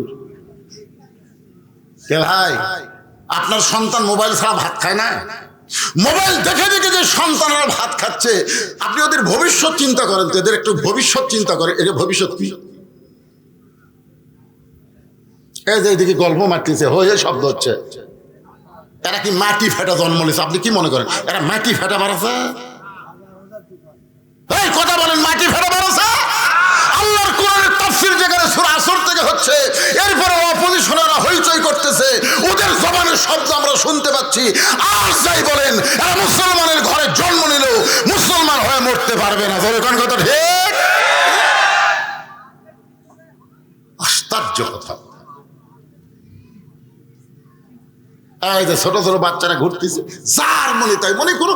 কে ভাই, আপনার সন্তান মোবাইল ছাড়া ভাত খায় না? মোবাইল দেখে দেখে যে সন্তানরা ভাত খাচ্ছে, আপনি ওদের ভবিষ্যৎ চিন্তা করেন তো, এদের একটু ভবিষ্যৎ চিন্তা করেন। এদের ভবিষ্যৎ কি? এই যে এদিকে গল্প মারতেছে, হয়ে শব্দ হচ্ছে, এরা কি মাটি ফেটা জন্ম নিয়েছে? আপনি কি মনে করেন এরা মাটি ফেটা বাড়াছে? এই কথা বলেন, মাটি ফেটা বাড়াছে? আল্লাহর কোরআনের তাফসীর যেখানে সূরা আসর থেকে হচ্ছে, এরপরে অপোজিশনাররা হইচই করতেছে, ওদের জবানের শব্দ আমরা শুনতে পাচ্ছি। আর যাই বলেন, এরা মুসলমানের ঘরে জন্ম নিলেও মুসলমান হয়ে মরতে পারবে না। বলে কোন কথা ঠিক? আশ্চর্য কথা। এই যে ছোট ছোট বাচ্চারা ঘুরতেছে, যার মনে তাই মনে করো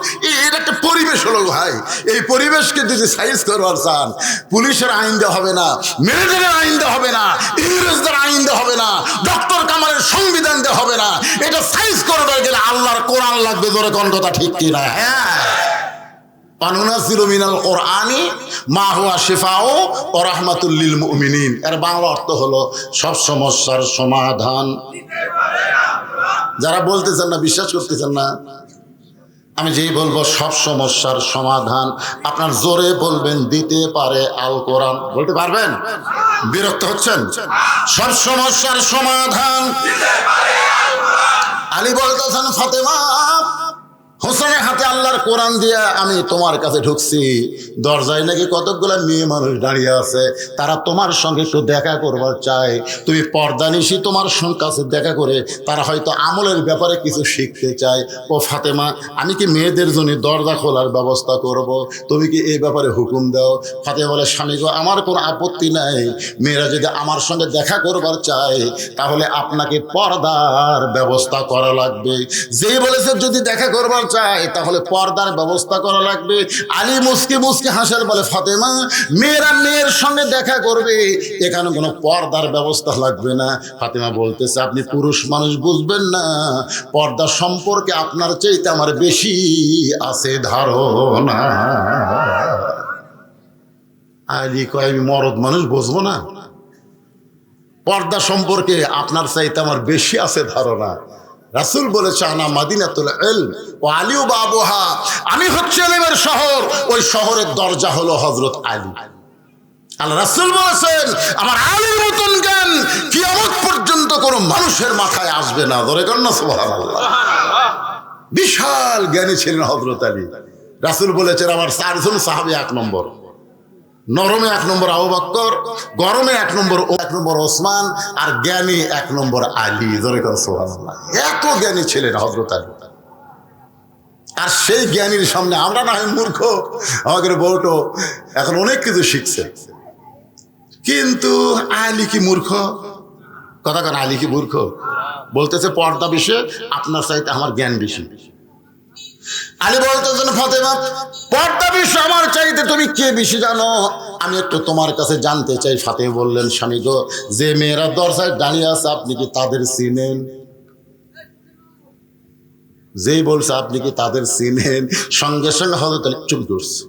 এর একটা পরিবেশ হলো ভাই। এই পরিবেশকে যদি সাইজ করবার চান, পুলিশের আইন দেওয়া হবে না, মিলিটারির আইন দেওয়া হবে না, ইংরেজদের আইন দেওয়া হবে না, ডক্টর কামালের সংবিধান দেওয়া হবে না। এটা সাইজ করবার গেলে আল্লাহর কোরআন লাগবে। জোরে কোন কথা ঠিক কিনা? হ্যাঁ, অনুনাজ্জিলু মিনাল কোরআনি মা হুয়া শিফাউ ওয়া রাহমাতুল লিল মুমিনিন। এর বাংলা অর্থ হলো সব সমস্যার সমাধান। যারা বলতেছেন না, বিশ্বাস করতেছেন না, আমি যেই বলবো সব সমস্যার সমাধান, আপনার জোরে বলবেন দিতে পারে আল কোরআন। বলতে পারবেন? বিরক্ত হচ্ছেন? সব সমস্যার সমাধান আলী বলতেছেন, ফাতেমা হোসেনের হাতে আল্লাহর কোরআন দিয়া আমি তোমার কাছে ঢুকছি। দরজায় নাকি কতগুলো মেয়ে মানুষ দাঁড়িয়ে আছে, তারা তোমার সঙ্গে একটু দেখা করবার চায়। তুমি পর্দানিশি তোমার কাছে দেখা করে তারা হয়তো আমলের ব্যাপারে কিছু শিখতে চায়। ও ফাতেমা, আমি কি মেয়েদের জন্য দরজা খোলার ব্যবস্থা করব? তুমি কি এই ব্যাপারে হুকুম দাও। ফাতেমা বলে, স্বামী গো, আমার কোনো আপত্তি নাই। মেয়েরা যদি আমার সঙ্গে দেখা করবার চায় তাহলে আপনাকে পর্দার ব্যবস্থা করা লাগবে। যেই বলেছে যদি দেখা করবার চায় তাহলে পর্দার ব্যবস্থা করা লাগবে। আলী মুসকে মুসকে হাসার বলে, ফাতেমা, মেয়েরা মেয়ের সঙ্গে দেখা করবে, এখানে কোনো পর্দার ব্যবস্থা লাগবে না। ফাতেমা বলতেছে, আপনি পুরুষ মানুষ বুঝবেন না, পর্দা সম্পর্কে আপনার চাইতে আমার বেশি আছে ধারণা। আলী কয়, আমি মরদ মানুষ বুঝবো না? পর্দা সম্পর্কে আপনার চাইতে আমার বেশি আছে ধারণা। রাসূল বলেছে, আনা মাদিনাতুল ইলম ও আলীও বাবুহা, আমি হচ্ছে ইলমের শহর, ওই শহরের দরজা হলো হযরত আলী। আল্লাহ রাসূল বলেছেন, আমার আলীর মতন জ্ঞান কিয়ামত পর্যন্ত কোনো মানুষের মাথায় আসবে না। ধরে কর না সুবহানাল্লাহ। বিশাল জ্ঞানী ছিলেন হযরত আলী। রাসূল বলেছেন, আমার 4 জন সাহাবী 1 নম্বর, নরমে 1 নম্বর আবু বকর, গরমে 1 নম্বর ওসমান, আর জ্ঞানী 1 নম্বর আলী। ধরে কর সুবহানাল্লাহ। এত জ্ঞানী ছিলেন হযরত আলী। আর সেই জ্ঞানীর সামনে আমরা না হয় মূর্খ, আমাদের বউটো এখন অনেক কিছু শিখছে, কিন্তু আলী কি মূর্খ? কথা কেন, আলী কি মূর্খ? বলতেছে পর্দা বিষয়ে আপনার চাইতে আমার জ্ঞান বেশি। আলী বলতেছেন, ফাতেমা, পর্দা বিষয় আমার চাইতে তুমি কে বেশি জানো? আমি একটু তোমার কাছে জানতে চাই। ফাতেমা বললেন, স্বামী গো, যে মেয়েরা দরজায় দাঁড়িয়ে আছে আপনি কি তাদের চিনেন? যেই বলছে আপনি কি তাদের চিনেন, সঙ্গে সঙ্গে হযরত আলী চুপ করছে।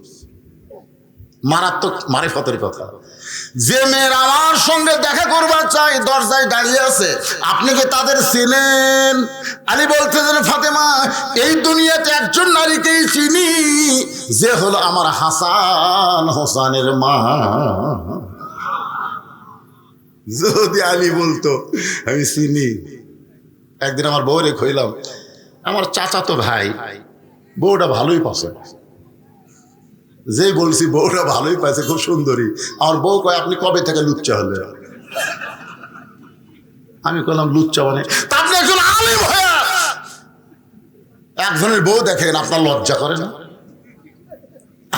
মারাত্মক মারিফতের কথা। যে মেয়েরা আমার সঙ্গে দেখা করবার চাই দরজায় দাঁড়িয়ে আছে, আপনি কি তাদের চিনেন? আলী বলতেছেন, ফাতেমা, এই দুনিয়াতে একজন নারীকেই চিনি, যে হলো আমার হাসান হোসেনের মা। যদি আলী বলতো আমি চিনি। একদিন আমার বউরে কইলাম, আমার চাচাতো ভাই বউটা ভালোই পছন্দ। যে বলছি বউটা ভালোই পাইছে, খুব সুন্দরী। আমার বউ কয়, আপনি কবে থেকে লুচ্চা হলে? আমি কইলাম, লুচ্চা মানে? তা আপনি একজন আলেম হয়ে একজনের বউ দেখেন, আপনার লজ্জা করে না?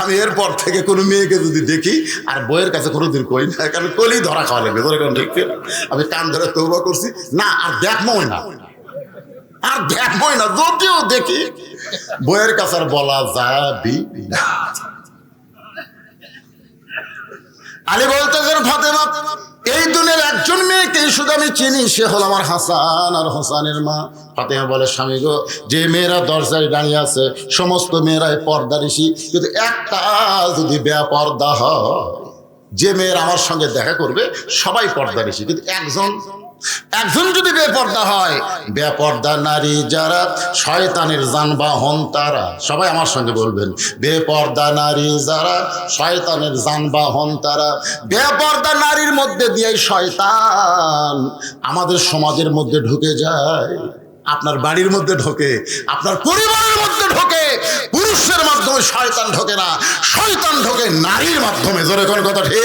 আমি এরপর থেকে কোনো মেয়েকে যদি দেখি আর বউয়ের কাছে কোনোদিন কই না, কারণ কলি ধরা খাওয়া লাগবে। ঠিক, আমি কান ধরে তওবা করছি, না আর দেখবই না, আর দেখবই না। যদিও দেখি বউয়ের কাছে আর বলা যাবি না। আলী বলতেছেন, ফাতেমা, এই দুনিয়ার একজন মেয়েকে শুধু আমি চিনি, সে হল আমার হাসান আর হোসেনের মা। ফাতেমা বলে, স্বামী গো, যে মেয়েরা দরজায় দাঁড়িয়ে আছে সমস্ত মেয়েরাই পর্দানিশী, কিন্তু একটা যদি বেপর্দা হয়, যে মেয়েরা আমার সঙ্গে দেখা করবে সবাই পর্দানিশী, কিন্তু একজন যদি বেপর্দা হয়, বেপর্দা নারী যারা শয়তানের যানবাহন তারা। সবাই আমার সঙ্গে বলবেন, বেপর্দা নারী যারা শয়তানের যানবাহন তারা। বেপর্দা নারীর মধ্যে দিয়ে শয়তান আমাদের সমাজের মধ্যে ঢুকে যায়, আপনার বাড়ির মধ্যে ঢোকে, আপনার পরিবারের মধ্যে ঢোকে। পুরুষের মাধ্যমে শয়তান ঢোকে না, শয়তান ঢোকে নারীর মাধ্যমে। জোরে কোন কথা ঠিক?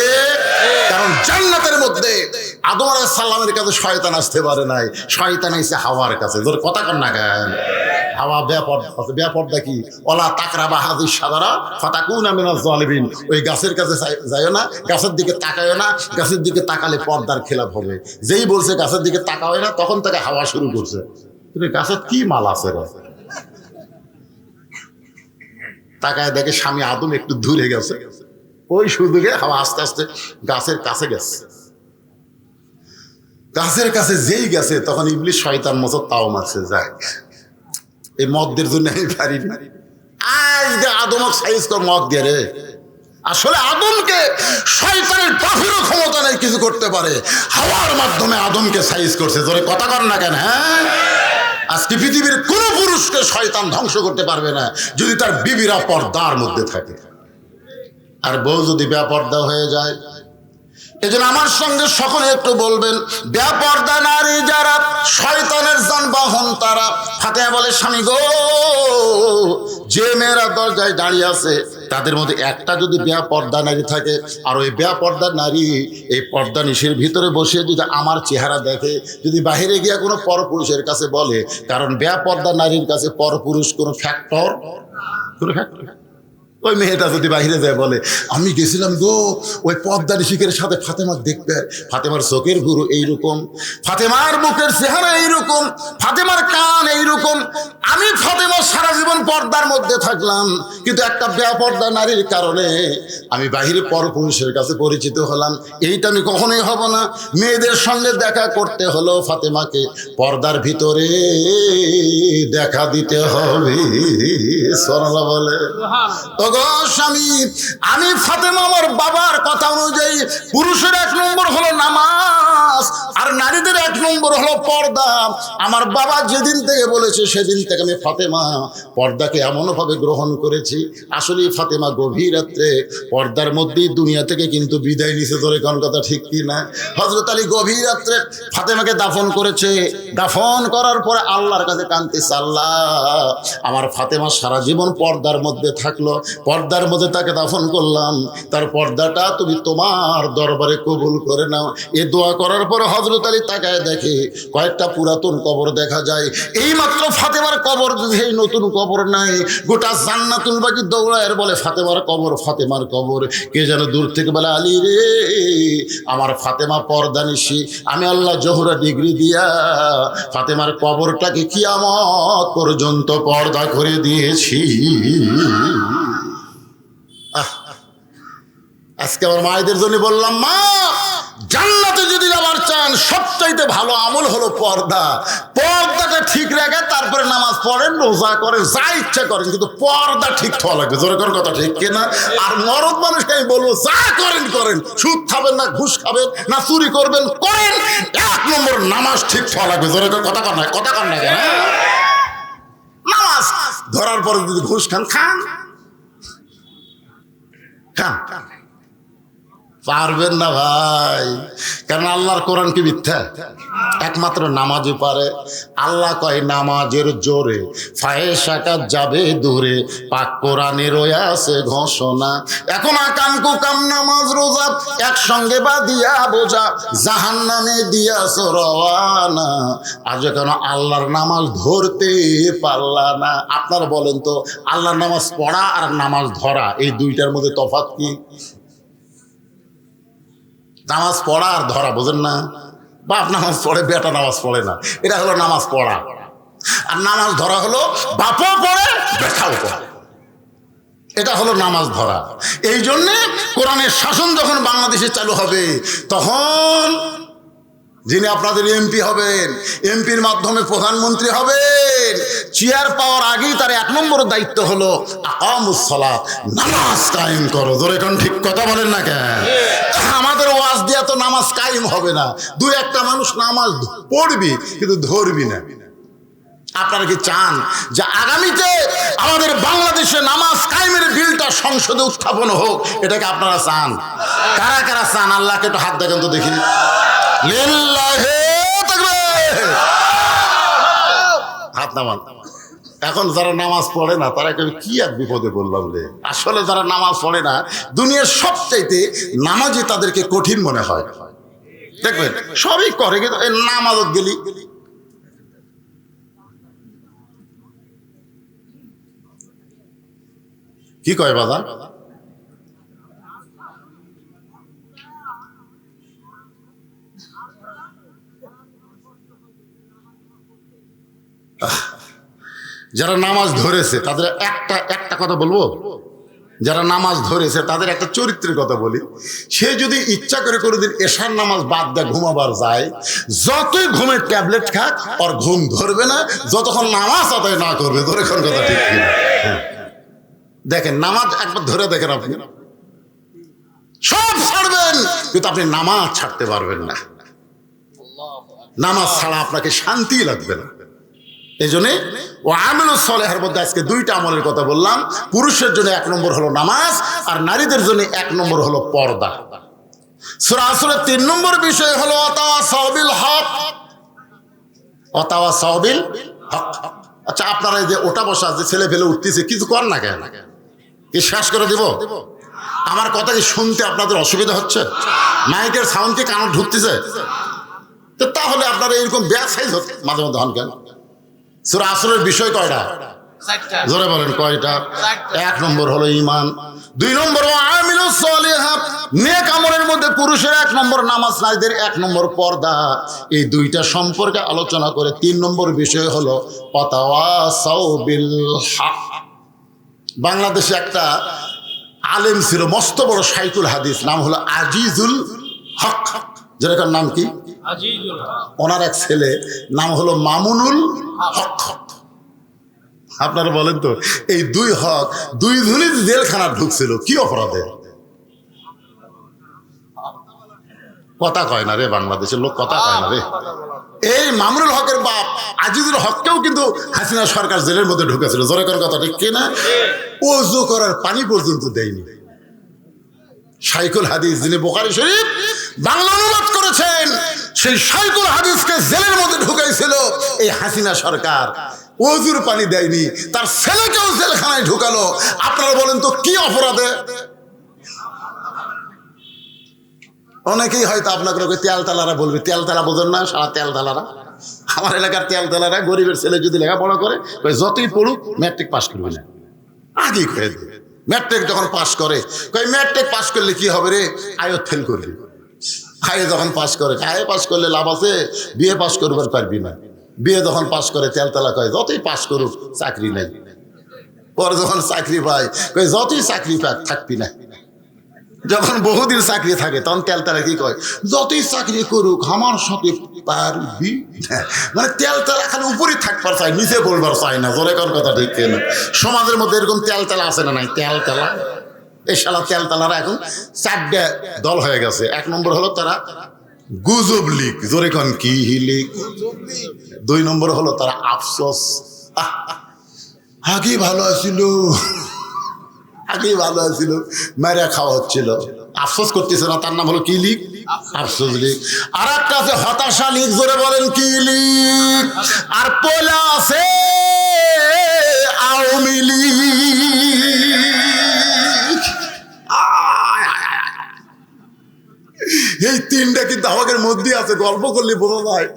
কারণ জান্নাতের মধ্যে আদম আলাইহিস সালামের কাছে শয়তান আসতে পারে নাই, শয়তান এসে হাওয়ার কাছে। জোরে কথা কন না কেন? হাওয়া বেপর্দা আছে। বেপর্দা কি? ওলা তাকরাবা হাদিস সাদারা ফাতাকুনা মিনাজ জালিমিন। ওই গাছের কাছে যাইও না, গাছের দিকে তাকায়ও না, গাছের দিকে তাকালে পর্দার খেলাপ হবে। যেই বলছে গাছের দিকে তাকাও না, তখন থেকে হাওয়া শুরু করছে। কিন্তু গাছের কি মাল আছে রে? তাকায় দেখে স্বামী আদম একটু দূরে গেছে, ওই সুযোগে হাওয়া আস্তে আস্তে গাছের কাছে গেছে। গাছের কাছে যেই গেছে তখন ইবলিস শয়তান মতো তাও মারছে, যাক এই মদের জন্য আমি পারি না, আজকে আদমক সাইজ কর মদ দিয়ে রে। আসলে আদমকে শয়তানের বাপেরও ক্ষমতা নেই কিছু করতে পারে, হাওয়ার মাধ্যমে আদমকে সাইজ করছে। জোরে কথা কর না কেন? হ্যাঁ, আজকে পৃথিবীর কোন পুরুষকে শয়তান ধ্বংস করতে পারবে না যদি তার বিবিরা পর্দার মধ্যে থাকে। আর বউ যদি বেপর্দা হয়ে যায়, এজন্য আমার সঙ্গে সকলে একটু বলবেন, বেপর্দা নারী যারা শয়তানের যানবাহন তারা। ফাতেমা বলে, স্বামী গো, যে মেয়েরা দরজায় দাঁড়িয়ে আছে তাদের মধ্যে একটা যদি বেপর্দা নারী থাকে, আর ওই বেপর্দা নারী এই পর্দা নিশির ভিতরে বসে যদি আমার চেহারা দেখে, যদি বাহিরে গিয়া কোনো পরপুরুষের কাছে বলে, কারণ বেপর্দা নারীর কাছে পরপুরুষ কোনো ফ্যাক্টর। ওই মেয়েটা যদি বাইরে যায় বলে, আমি গেছিলাম গো ওই পর্দা নিশিকের সাথে ফাতেমার দেখতে, ফাতেমার চোখের গুরু এইরকম, ফাতেমার মুখের চেহারা এইরকম, ফাতেমার কান এইরকম, আমি ফাতেমা সারা জীবন পর্দার মধ্যে থাকলাম, কিন্তু একটা বেপর্দা নারীর কারণে আমি বাহিরে পরপুরুষের কাছে পরিচিত হলাম। এইটা আমি কখনোই হব না। মেয়েদের সঙ্গে দেখা করতে হলো ফাতেমাকে পর্দার ভিতরে দেখা দিতে হবে। সুবহানাল্লাহ বলে। স্বামী, আমি ফাতেমা আমার বাবার কথা অনুযায়ী পুরুষের 1 নম্বর হলো নামাজ, আর নারীদের 1 নম্বর হলো পর্দা। আমার বাবা যেদিন থেকে বলেছে সেদিন থেকে আমি ফাতেমা পর্দাকে এমনভাবে গ্রহণ করেছি। আসলে ফাতেমা গভীর রাত্রে পর্দার মধ্যেই দুনিয়া থেকে কিন্তু বিদায় নিছে। ধরে কোন কথা ঠিক কি না? হযরত আলী গভীর রাত্রে ফাতেমাকে দাফন করেছে। দাফন করার পরে আল্লাহর কাছে কাঁদতেছে, আল্লাহ আমার ফাতেমা সারা জীবন পর্দার মধ্যে থাকলো, পর্দার মধ্যে তাকে দাফন করলাম, তার পর্দাটা তুমি তোমার দরবারে কবুল করে নাও। এ দোয়া করার পর হযরত আলী তাকায় দেখে কয়েকটা পুরাতন কবর দেখা যায়। এই মাত্র ফাতেমার কবর, এই নতুন কবর নাই, গোটা জান্নাতুল বাকি দৌড়ায় বলে ফাতেমার কবর, ফাতেমার কবর। কে যেন দূর থেকে বলে, আলী রে, আমার ফাতেমা পর্দা নিশি, আমি আল্লাহ জোহরা ডিগ্রি দিয়া ফাতেমার কবরটাকে কিয়ামত পর্যন্ত পর্দা করে দিয়েছি। আজকে আমার মায়েদের জন্য বললাম, মা জান্নাতে যদি যাবার চান সবচাইতে ভালো আমল হলো পর্দা। পর্দাটা ঠিক রাখে, তারপরে নামাজ পড়েন, রোজা করেন, যা ইচ্ছা করেন, কিন্তু পর্দা ঠিক হওয়া লাগবে। জোরে কোন কথা ঠিক কিনা? আর মরদ মানুষকে আমি বলবো, যা করেন করেন, সুদ খাবেন না, ঘুষ খাবেন না, চুরি করবেন করেন, 1 নম্বর নামাজ ঠিক হওয়া লাগবে। জোরে কথা কর না, কথা কর না কেন? নামাজ ধরার পরে যদি ঘুষ খান, খান খান, পারবেন না ভাই। কারণ আল্লাহর কোরআন কি মিথ্যা? একমাত্র নামাজই পারে। আল্লাহ কয়, নামাজের জোরে ফায়েশাকা যাবে দূরে, পাক কোরআনের আছে ঘোষণা। এখন আকাম কুকাম নামাজ রোজা একসঙ্গে বাঁধিয়া বোঝা, জাহান্নামে দিয়াছ রওয়ানা। আজ কেন আল্লাহর নামাজ ধরতে পারলা না? আপনারা বলেন তো, আল্লাহর নামাজ পড়া আর নামাজ ধরা এই দুইটার মধ্যে তফাৎ কি? নামাজ পড়া আর ধরা বোঝেন না? বাপ নামাজ পড়ে, বেটা নামাজ পড়ে না, এটা হলো নামাজ পড়া। আর নামাজ ধরা হলো বাপও পড়ে বেটাও পড়ে, এটা হলো নামাজ ধরা। এই জন্যে কোরআনের শাসন যখন বাংলাদেশে চালু হবে, তখন যিনি আপনাদের এমপি হবেন, এমপির মাধ্যমে প্রধানমন্ত্রী হবেন, চেয়ার পাওয়ার আগেই তার 1 নম্বর দায়িত্ব হলো আকামুস সালাত, নামাজ কায়েম করো। ধরে এখন ঠিক কথা বলেন না কেন? আমাদের ওয়াজ দিয়া তো নামাজ কায়েম হবে না। 2-1টা মানুষ নামাজ পড়বি কিন্তু ধরবি না। আপনারা কি চান যে আগামীতে আমাদের বাংলাদেশে নামাজ কায়েমের বিলটা সংসদে উত্থাপন হোক? এটাকে আপনারা চান? কারা কারা চান? আল্লাহকে একটু হাত দেখেন তো দেখি। হাত নামান। এখন যারা নামাজ পড়ে না তারা কি এক বিপদে বললাম রে। আসলে যারা নামাজ পড়ে না, দুনিয়ার সবচাইতে নামাজই তাদেরকে কঠিন মনে হয়। দেখবেন সবই করে, কিন্তু নামাজত গেলি কি কয় বাজান? যারা নামাজ ধরেছে তাদের একটা কথা বলবো, যারা নামাজ ধরেছে তাদের একটা চরিত্রের কথা বলি। সে যদি ইচ্ছা করে কোনোদিন এশার নামাজ বাদ দেয় ঘুমাবার যায়, যতই ঘুমের ট্যাবলেট খাক ওর ঘুম ধরবে না যতক্ষণ নামাজ আদায় না করবে। ধরে কোন কথা ঠিক কিনা? দেখেন নামাজ একবার ধরে দেখেন, আপনি সব ছাড়বেন কিন্তু আপনি নামাজ ছাড়তে পারবেন না। নামাজ ছাড়া আপনাকে শান্তি লাগবে না। এই জন্যে ও আমিলুস সলেহের মধ্যে আজকে দুইটা আমলের কথা বললাম। পুরুষের জন্য 1 নম্বর হলো নামাজ, আর নারীদের জন্য 1 নম্বর হলো পর্দা। সূরা আসরের 3 নম্বর বিষয় হলো ওয়াতাওয়াসাউ বিল হক। ওয়াতাওয়াসাউ বিল হক। আচ্ছা, আপনারা এই যে ওটা বসা যে ছেলে ফেলে উঠতেছে, কিছু কর না কেন? কি শেষ করে দিব? আমার কথা কি শুনতে আপনাদের অসুবিধা হচ্ছে? মাইকের সাউন্ড কি কানে ঢুকতেছে? তো তাহলে আপনারা এরকম ব্যাক সাইজ হচ্ছে মাঝে মধ্যে হন কেন? সূরা আসরের বিষয় কয়টা? জোরে বলেন কয়টা? 1 নম্বর হলো ঈমান, 2 নম্বর আমিলুস সলিহাত নেক আমলের মধ্যে পুরুষের 1 নম্বর নামাজ, নারীদের 1 নম্বর পর্দা। এই দুইটা সম্পর্কে আলোচনা করে 3 নম্বর বিষয় হলো ওয়াতাওয়াসাউ বিল হক। বাংলাদেশে একটা আলেম ছিল, মস্ত বড় শাইখুল হাদিস, নাম হলো আজিজুল হক। যেটার নাম কি? ওনার এক ছেলে নাম হলো মামুনুল হক। আপনারা বলেন তো, এই 2 হক 2 জনই জেলখানা ঢুকছিল কি অপরাধে? কথা কয় না রে, বাংলাদেশের লোক কথা কয় না রে। এই মামুনুল হকের বাপ আজিজুল হককেও কিন্তু হাসিনা সরকার জেলের মধ্যে ঢুকেছিল। জোরে করে কথা ঠিক কিনা? ওযু করার পানি পর্যন্ত দেয়নি। শাইখুল হাদিস যিনি বুখারী শরীফ বাংলা অনুবাদ করেছেন, সেই শাইখুল হাদিসকে জেলের মধ্যে ঢুকাইছিল এই হাসিনা সরকার। ওযুর পানি দেয়নি, তার ছেলেকেও জেলখানায় ঢুকালো। আপনারা বলেন তো কি অপরাধে? অনেকেই হয়তো আপনাকে তেলতালারা বলবে, তেলতালা বোঝেন না? সারা তেলতালারা, আমার এলাকার তেলতালারা গরিবের ছেলে যদি লেখাপড়া করে যতই পড়ুক ম্যাট্রিক পাস করবে না, আগেই করে দেবে। ম্যাট্রিক যখন পাস করে ম্যাট্রিক পাস করলে কি হবে রে? আয়ত ফেল করবি। আয়ে যখন পাস করে, আয়ে পাস করলে লাভ আছে, বিয়ে পাস করবার পারবি না। বিয়ে যখন পাস করে তেলতালা কয় যতই পাস করুক চাকরি নাই। পরে যখন চাকরি পায় যতই চাকরি পাক থাকবি না। যখন বহুদিন চাকরি থাকে তখন তেলতালা কি কয়? যতই চাকরি করুক আমার সাথে পারবি না। মানে তেলতালা খালি উপরে থাকবার চাই, নিচে বলবার চাই না। জোরে কোন কথা ঠিক কিনা? সমাজের মধ্যে এরকম তেলতালা আছে না নাই? তেলতালা, এই শালা তেলতালারা এখন 4টা দল হয়ে গেছে। 1 নম্বর হলো তারা গুজব লীগ। জোরে কোন কি লীগ? 2 নম্বর হলো তারা আফসোস, আগে ভালো আছিল, আগেই ভালো আছিল, মেরে খাওয়া হচ্ছিল, আফসোস করতেছে না, তার নাম হলো কি লীগ? আফসোস লীগ। আর একটা আছে হতাশা লীগ। জোরে বলেন কি লীগ? আর পোলা আছে আওয়ামী লীগ। এই 3টা কিন্তু আমাদের মধ্যে আছে, গল্প করলে বোঝা যায়।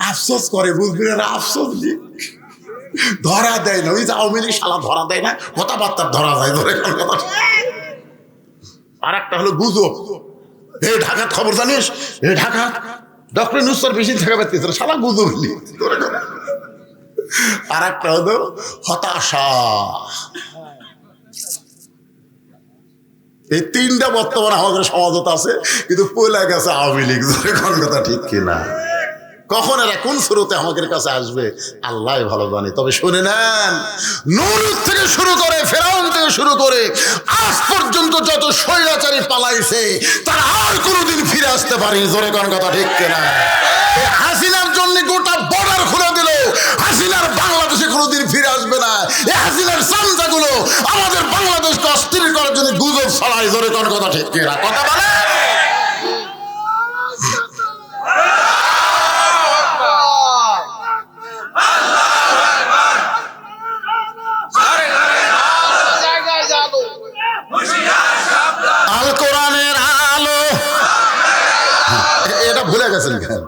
আফসোস করে, বুঝবি না? আফসোস লীগ ধরা দেয় না। ওই যে আওয়ামী লীগ শালা ধরা দেয় না, কথাবার্তা ধরা যায়। ধরে আর একটা হলো গুজব। এই ঢাকার খবর জানিস? এই ঢাকা ডক্টর নুসর বেশি থাকা পারতেছে, শালা গুজব লীগ। আর একটা হলো হতাশা। এই 3টা বর্তমানে আমাদের সমাজত আছে, কিন্তু পয়লা গেছে আওয়ামী লীগ। কোন কথা ঠিক কিনা? কখন এরা কোন স্রোতে আমাদের কাছে আসবে আল্লাহ ভালো জানে। তবে শুনে নেন, নূহ থেকে শুরু করে ফেরাউন থেকে শুরু করে আজ পর্যন্ত যত স্বৈরাচারী পালাইছে তারা আর কোনোদিন ফিরে আসতে পারেনি। জোরে কোন কথা ঠিক কিনা? হাসিনার জন্য গোটা বর্ডার খুলে দিল, হাসিনার বাংলাদেশে কোনোদিন ফিরে আসবে না। এই হাসিনার চামচাগুলো আমাদের বাংলাদেশকে অস্থির করার জন্য গুজব ছড়ায়। জোরে কোন কথা ঠিক কিনা? কথা বলে ভুলে গেছেন কেন?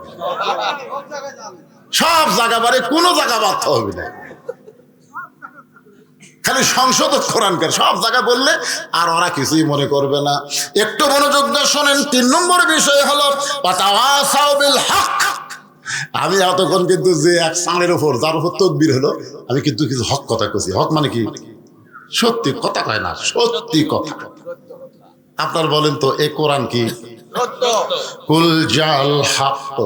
সব জায়গা বারে কোনো জায়গা বাদ হবে না। খালি সংশোধক কোরআনকার সব জায়গায় বললে আর ওরা কিছুই মনে করবে না। একটু মনোযোগ দিয়ে শোনেন। 3 নম্বর বিষয় হলো ওয়াতাওয়াসাউ বিল হক। আমি এতক্ষণ কিন্তু যে এক সাঁড়ের উপর যার উপর তকবীর হলো, আমি কিন্তু কিছু হক কথা কইছি। হক মানে কি? সত্যি কথা কয় না, সত্যি কথা। আপনার বলেন তো এই কোরআন কি? কুল জাল হক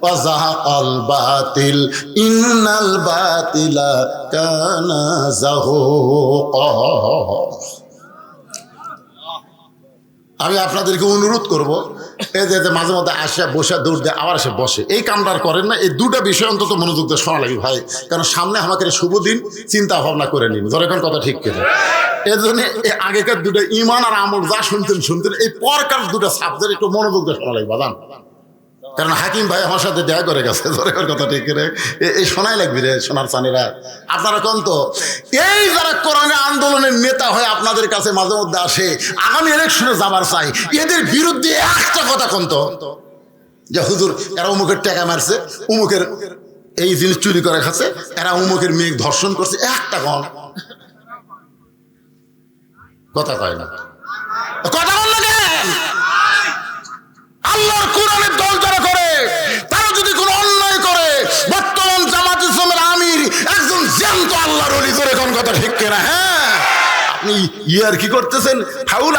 ওয়া যাহাকাল বাতিল ইন্নাল বাতিলা কানা যাহুকা। আমি আপনাদেরকে অনুরোধ করব, এই যে মাঝে মধ্যে আসে বসে দৌড় দিয়ে আবার এসে বসে, এই কামটার করেন না। এই দুটা বিষয় অন্তত মনোযোগ দিয়ে শোনা লাগবে ভাই, কারণ সামনে আমাকে শুভ দিন, চিন্তা ভাবনা করে নিন। ধরে এখন কথা ঠিক কেন? এই জন্য আগেকার দুটো ইমান আর আমল যা শুনতেন, এই পরকার দুটো সাবজেক্ট একটু মনোযোগ দিয়ে শোনা লাগবে বাদান। কারণ হাকিম ভাই আমার সাথে দেখা করে গেছে, ধরে কথা ঠিক করে এই শোনাই লাগবে রে সোনার চানিরা। আপনারা কোন তো এই যারা কোরআনের আন্দোলনের নেতা হয়ে আপনাদের কাছে মাঝে মধ্যে আসে, আগামী ইলেকশনে যাবার চাই, এদের বিরুদ্ধে একটা কথা কোন তো, যে হুজুর এরা উমুকের টাকা মারছে, উমুকের এই জিনিস চুরি করে খাচ্ছে, এরা উমুকের মেয়ে ধর্ষণ করছে, একটা কোন কথা কয় না। কথা বল না কেন? আল্লাহর কোরআনের দল যারা করে, তারা যদি কোনো অন্যায় করে, বর্তমান জামাত ইসলামের আমির একজন জ্যান্ত আল্লাহর ওলি। ধরে কোন কথা ঠিক কিনা? হ্যাঁ, আপনি ইয়ার কি করতেছেন? ফাউল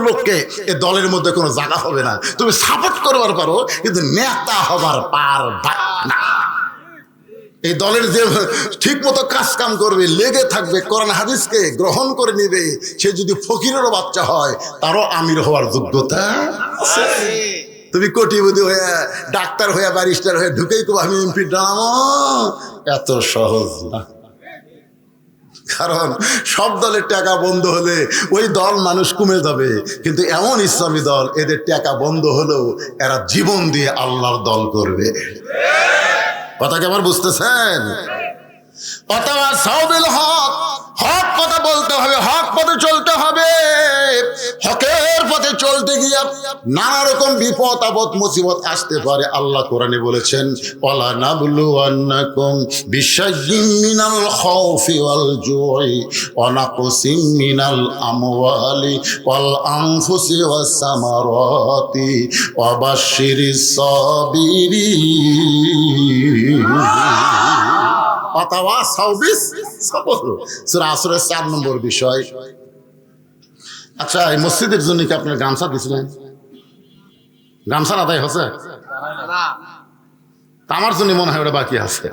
লোককে এ দলের মধ্যে কোনো জায়গা হবে না। তুমি সাপোর্ট করবার পারো, কিন্তু নেতা হবার পারবা না। এই দলের যে ঠিক মতো কাজ কাম করবে, লেগে থাকবে, কোরআন হাদিসকে গ্রহণ করে নিবে, সে যদি ফকিরেরও বাচ্চা হয়, তারও আমির হওয়ার যোগ্যতা আছে। তুমি কোটিপতি হয়ে, ডাক্তার হয়ে, ব্যারিস্টার হয়ে ঢুকেই তো আমি এমপি নামো, এত সহজ না। কারণ সব দলের টাকা বন্ধ হলে ওই দল মানুষ কমে যাবে, কিন্তু এমন ইসলামী দল এদের টাকা বন্ধ হলেও এরা জীবন দিয়ে আল্লাহর দল করবে। কথা কি আমার বুঝতেছেন? ওয়াতাওয়াসাউ বিল হক, হক কথা বলতে হবে, হক পথে চলতে হবে। হকের পথে চলতে গিয়ে নানা রকম বিপদ আপদ মুসিবত আসতে পারে। আল্লাহ কোরআনে বলেছেন, ওয়ালা নাবলুওয়ান্নাকুম বিশাইয়্যিম মিনাল খাউফি ওয়াল জুই ওয়া নাকসিম মিনাল আমওয়ালি ওয়াল আনফুসি ওয়াস সামারাতি ওয়া বাশশিরিস সাবিরিন। ওয়াতাওয়াসাউ বিস সাবর, সূরা আসরের 4 নম্বর বিষয়। আচ্ছা, এই মসজিদের জন্য কি আপনার গামছা দিছিলেন? গামছা আদায় হচ্ছে? আমার জন্য মনে হয় ওটা বাকি আছে।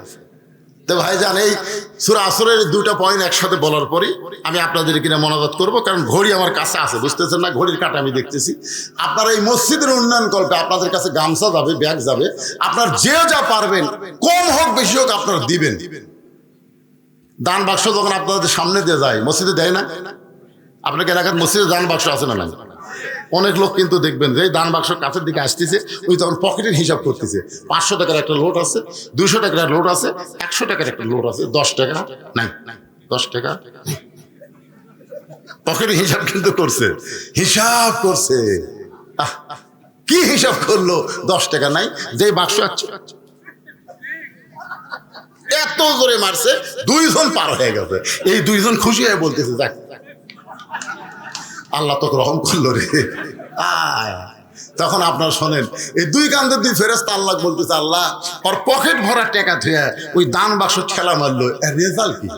তো ভাইজান, এই সূরা আসরের 2টা পয়েন্ট একসাথে বলার পরই আমি আপনাদের কিনা মনোজাত করবো, কারণ ঘড়ি আমার কাছে আছে, বুঝতেছেন না? ঘড়ির কাটা আমি দেখতেছি। আপনারা এই মসজিদের উন্নয়ন কল্পে আপনাদের কাছে গামছা যাবে, ব্যাগ যাবে, আপনার যে যা পারবেন, কম হোক বেশি হোক, আপনারা দিবেন। দান বাক্স যখন আপনাদের সামনে দিয়ে যায়, মসজিদে দেয় না? আপনাকে এলাকার মসজিদে দান বাক্স আছে না? অনেক লোক কিন্তু দেখবেন যে দান বাক্স কাছের দিকে আসতেছে, ওই তখন পকেটের হিসাব করতেছে। 500 টাকার একটা লোট আছে, 200 টাকার লোট আছে, 100 টাকার একটা লোট আছে, 10 টাকা নাই, 10 টাকা পকেটের হিসাব কিন্তু করছে, হিসাব করছে। কি হিসাব করলো? 10 টাকা নাই, যে বাক্স আছে এত জোরে মারছে, 2 জন পার হয়ে গেছে। এই 2 জন খুশি হয়ে বলতেছে, যাক আল্লাহ তোকে রহম করলো রে। তখন আপনার শোনেন, এই 2 কান্দের 2 ফেরেশতা আল্লাহ বলতেছে, আল্লাহ ওর পকেট ভরা টাকা ধুয়ে ওই দান বাক্স ঠেলা মারলো, এর রেজাল্ট কি?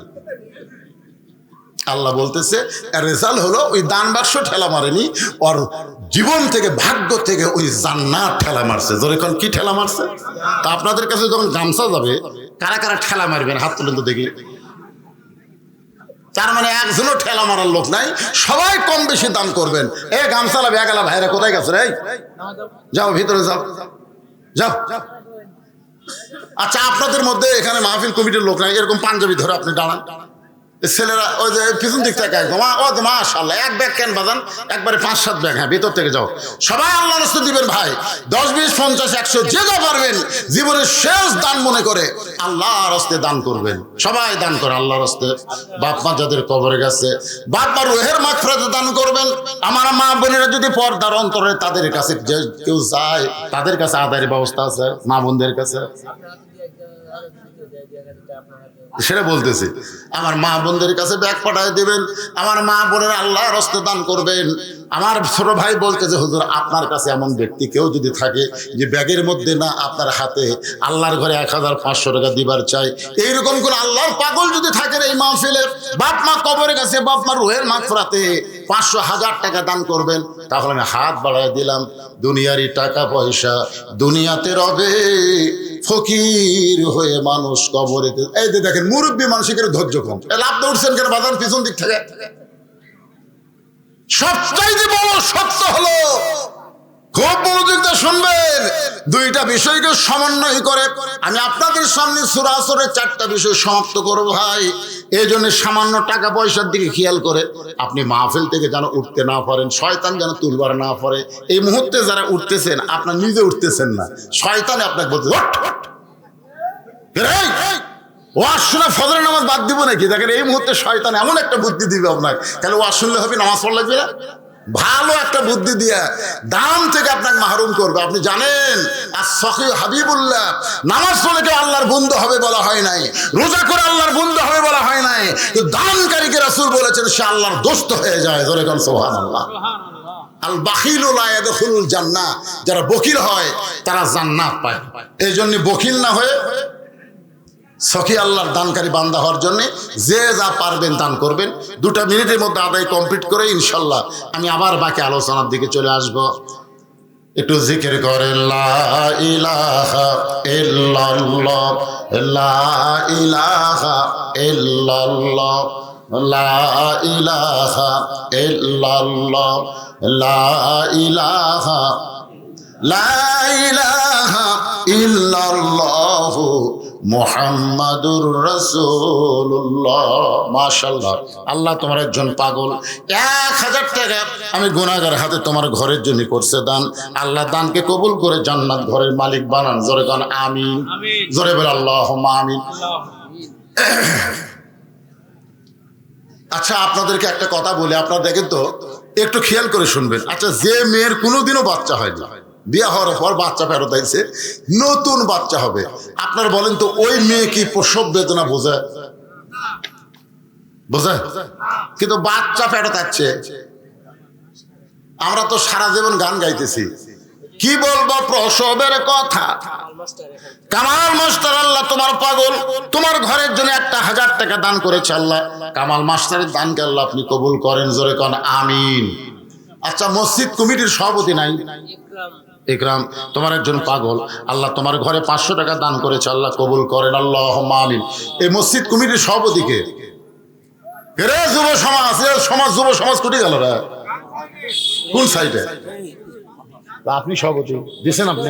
আল্লাহ বলতেছে, এর রেজাল্ট হলো ওই দান বাক্স ঠেলা মারেনি, ওর জীবন থেকে, ভাগ্য থেকে ওই জান্নাত ঠেলা মারছে। যখন কি ঠেলা মারছে? তা আপনাদের কাছে যখন গামছা যাবে, কারা কারা ঠেলা মারবেন? হাত তুলেন তো দেখি। তার মানে একজনও ঠেলা মারার লোক নাই, সবাই কম বেশি দান করবেন। এ গামছালা ব্যাগালা ভাইরা কোথায় গেছে রে? যাও ভিতরে যাও, যাও। আচ্ছা, আপনাদের মধ্যে এখানে মাহফিল কমিটির লোক নাই, এরকম পাঞ্জাবি ধরে আপনি দাঁড়ান, ছেলেরা ওই যে পিছন দিক থেকে একদম মাশাআল্লাহ, 1 ব্যাগ কেন বাজান, একবারে 5-7 ব্যাগ। হ্যাঁ, ভিতর থেকে যাও, সবাই আল্লাহর রাস্তায় দিবেন ভাই। 10, 20, 50, 100 যে যা পারবেন, জীবনের শেষ দান মনে করে আল্লাহর রাস্তায় দান করবেন। সবাই দান করে আল্লাহর রাস্তায়। বাপ মা যাদের কবরে গেছে, বাপ মা রুহের মাগফিরাতে দান করবেন। আমার মা বোনেরা যদি পর্দার অন্তরে, তাদের কাছে যে কেউ যায়, তাদের কাছে আদায়ের ব্যবস্থা আছে, মা বোনদের কাছে। সেটা বলতেছি। আমার মা বোনদের কাছে ব্যাগ পাঠায় দেবেন, আমার মা বোনের আল্লাহর রাস্তায় দান করবেন। আমার ছোট ভাই বলতেছে, হুজুর আপনার কাছে এমন ব্যক্তি কেউ যদি থাকে যে ব্যাগের মধ্যে না আপনার হাতে আল্লাহর ঘরে 1500 টাকা দিবার চাই, এইরকম কোন আল্লাহর পাগল যদি থাকেন এই মাহফিলে, বাপ মা কবরের কাছে, বাপ মা রুহের মাগফিরাতে 500,000 টাকা দান করবেন, তাহলে আমি হাত বাড়ায় দিলাম। দুনিয়ারই টাকা পয়সা দুনিয়াতে রবে, ফকির হয়ে মানুষ কবরেতে। এই যে দেখেন মুরব্বী মানুষের ধৈর্য কম, লাভ উঠছেন কেন বাজার পিছন দিক থেকে? সবচাইতে বড় সত্য হলো, খুব মনোযোগ দিয়ে শুনবেন, দুইটা বিষয়কে সমন্বয় করে আমি আপনাদের সামনে সূরা আসরের 4টা বিষয় সমাপ্ত করব ভাই। এই জন্য সামান্য টাকা পয়সার দিকে খেয়াল করে আপনি মাহফিল থেকে যেন উঠতে না পারেন, শয়তান যেন তুলবার না পারে। এই মুহূর্তে যারা উঠতেছেন আপনার নিজে উঠতেছেন না, শয়তানে আপনাকে বলতে ওয়াজ শুনে ফজরের নামাজ বাদ দিব নাকি? দেখেন এই মুহূর্তে শয়তান এমন একটা বুদ্ধি দিবে আপনাকে, তাহলে ওয়াজ শুনলে হবে নামাজ পড়া লাগবে না? ভালো একটা বুদ্ধি দিয়ে দাম থেকে আপনাকে মাহরুম করবে। আপনি জানেন আর-সখী হাবিবুল্লাহ, নামাজ পড়লে কেউ আল্লাহর বন্ধু হবে বলা হয় নাই, রোজা করে আল্লাহর বন্ধু হবে বলা হয় নাই, কিন্তু দানকারীকে রাসূল বলেছেন সে আল্লাহর দোস্ত হয়ে যায়। জোরে কোন সুবহানাল্লাহ। আল বাখিলু লা ইয়াদখুলুল জান্নাহ, যারা বখিল হয় তারা জান্নাত পায়। এই জন্য বখিল না হয়ে সখী আল্লাহর দানকারী বান্দা হওয়ার জন্য যে যা পারবেন দান করবেন। 2টা মিনিটের মধ্যে আদায় কমপ্লিট করে ইনশাল্লাহ আমি আবার বাকি আলোচনার দিকে চলে আসব। একটু জিকির করেন লা ইলাহা ইল্লাল্লাহ, লা ইলাহা ইল্লাল্লাহ, লা ইলাহা ইল্লাল্লাহ, লা ইলাহা, লা ইলাহা ইল্লাল্লাহ মুহাম্মাদুর রাসূলুল্লাহ। মাশাআল্লাহ, আল্লাহ তোমার একজন পাগল, 1000 টাকা আমি গুনাহগার হাতে তোমার ঘরের জন্য করছে দান। আল্লাহ দানকে কবুল করে জান্নাত ঘরের মালিক বানান। জোরে গান আমিন, জোরে বলে আল্লাহুম্মা আমিন। আচ্ছা আপনাদেরকে একটা কথা বলি, আপনারা দেখেন তো, একটু খেয়াল করে শুনবেন। আচ্ছা যে মেয়ের কোনোদিনও বাচ্চা হয়নি, বিয়ে হওয়ার পর বাচ্চা ফেরত আইছে, নতুন বাচ্চা হবে, আপনারা বলেন তো ওই মেয়ে কি প্রসব বেদনা বোঝে? বোঝে? কিন্তু বাচ্চা ফেরত আসছে। আমরা তো সারা জীবন গান গাইতেছি, কি বলবো প্রসবের কথা। কামাল মাস্টার আল্লাহ তোমার পাগল, তোমার ঘরের জন্য 1000 টাকা দান করেছে আল্লাহ। কামাল মাস্টারের দানকে আল্লাহ আপনি কবুল করেন। জোরে কোন আমিন। আচ্ছা মসজিদ কমিটির সভাপতি নাই ইকরাম, তোমার একজন পাগল, আল্লাহ তোমার ঘরে 500 টাকা দান করেছে, আল্লাহ কবুল করেন আল্লাহুম্মা আমিন। এই মসজিদ কমিটির সভাপতিকে রে যুব সমাজ, সমাজ যুব সমাজ কোটি গেল রে কোন সাইডে? আপনি সভাপতি দিছেন, আপনি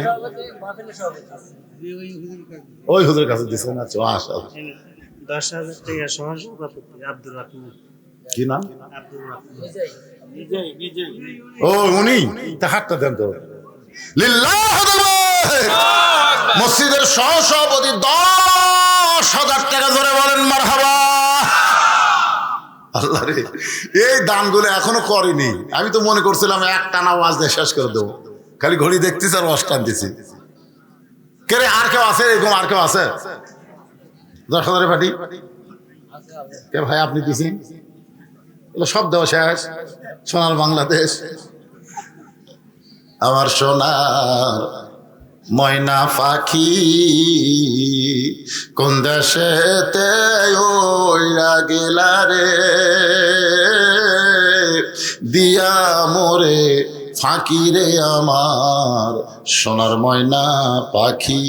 ওই হুজুরের কাছে দিছেন। আচ্ছা মাশাআল্লাহ, 10,000 টাকা সহসভাপতি আব্দুর রহমান। কি নাম? আব্দুর রহমান। ও উনি, তা হাতটা দেন তো। মসজিদের সহসভাপতি 10,000 টাকা ধরে বলেন মারহাবা। আল্লাহ রে, এই দানগুলো এখনো করেনি। আমি তো মনে করছিলাম একটানা ওয়াজ দিয়ে শেষ করে দেবো, খালি ঘড়ি দেখতেছি আর ওয়াজ টানতেছি। কে রে, আর কেউ আছে এরকম? আর কেউ আছে? 10,000 পাটি কে ভাই? আপনি দিছেন? সব দেওয়া শেষ। সোনার বাংলাদেশ, আমার সোনার ময়না পাখি কোন দেশেতে ওইরা গেলা রে, দিয়া মোরে ফাঁকি রে আমার সোনার ময়না পাখি।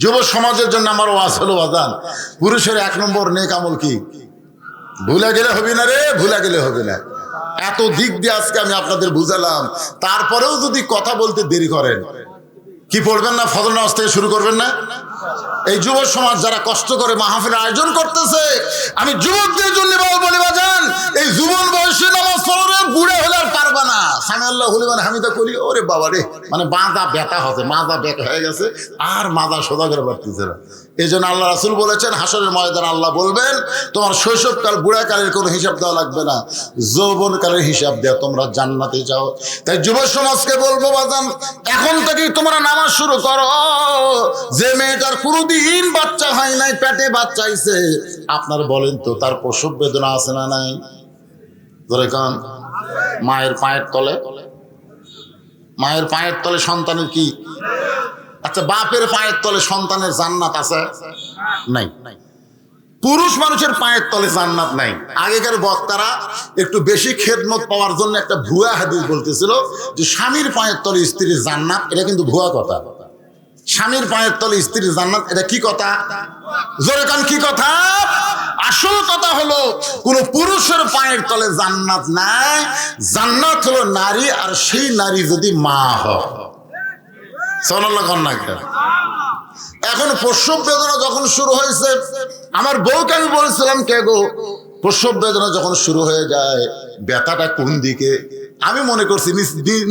যুব সমাজের জন্য আমার ওয়াজ হলো বাজান, পুরুষের 1 নম্বর নেক আমল কি? ভুলে গেলে হবে না রে, ভুলে গেলে হবে না। এত দিক দিয়ে আজকে আমি আপনাদের বুঝালাম, তারপরেও যদি কথা বলতে দেরি করেন, কি পড়বেন না? ফজর নামাজ থেকে শুরু করবেন না? এই যুব সমাজ যারা কষ্ট করে মাহফিলের আয়োজন করতেছে, আমি যুবকদের জন্য বলি বাজান, এই যুবন বয়সে নামাজ পড়লে বুড়ে হলে আর পারবা না। সামিআল্লাহ সুরা হলি মানে হামিদা করি, ওরে বাবা রে, মানে মাজা ব্যথা হচ্ছে, মাজা ব্যথা হয়ে গেছে, আর মাজা সোজা করে পারতেছে না। এই জন্য আল্লাহ রাসূল বলেছেন, হাসরের ময়দানে আল্লাহ বলবেন, তোমার শৈশবকাল বুড়াকালের কোনো হিসাব দেওয়া লাগবে না, যৌবনকালের হিসাব দেওয়া, তোমরা জান্নাতে যাও। তাই যুব সমাজকে বলবো, বাজান, এখন থেকেই তোমরা নামাজ শুরু করো। যে মেয়েটার কোনোদিন বাচ্চা হয় নাই, পেটে বাচ্চা আইছে, আপনার বলেন তো তার প্রসব বেদনা আছে না নাই? ধরে কান, মায়ের পায়ের তলে সন্তানের কি? আচ্ছা, বাপের পায়ের তলে সন্তানের জান্নাত আছে? নাই। পুরুষ মানুষের পায়ের তলে জান্নাত নাই। আগেকার বক্তারা একটু বেশি খেদমত পাওয়ার জন্য একটা ভুয়া হাদিস বলতেছিল যে স্বামীর পায়ের তলে স্ত্রীর জান্নাত। এটা কিন্তু ভুয়া কথা। স্বামীর পায়ের তলে স্ত্রীর জান্নাত, এটা কি কথা? জোরে কান, কি কথা? আসল কথা হলো, কোন পুরুষের পায়ের তলে জান্নাত নাই। জান্নাত হলো নারী, আর সেই নারী যদি মা হয়। সুবহানাল্লাহ কন্যা। এখন প্রসব বেদনা যখন শুরু হয়েছে, আমার বউকে আমি বলেছিলাম, কে গো, প্রসব বেদনা যখন শুরু হয়ে যায়, ব্যথাটা কোন দিকে? আমি মনে করছি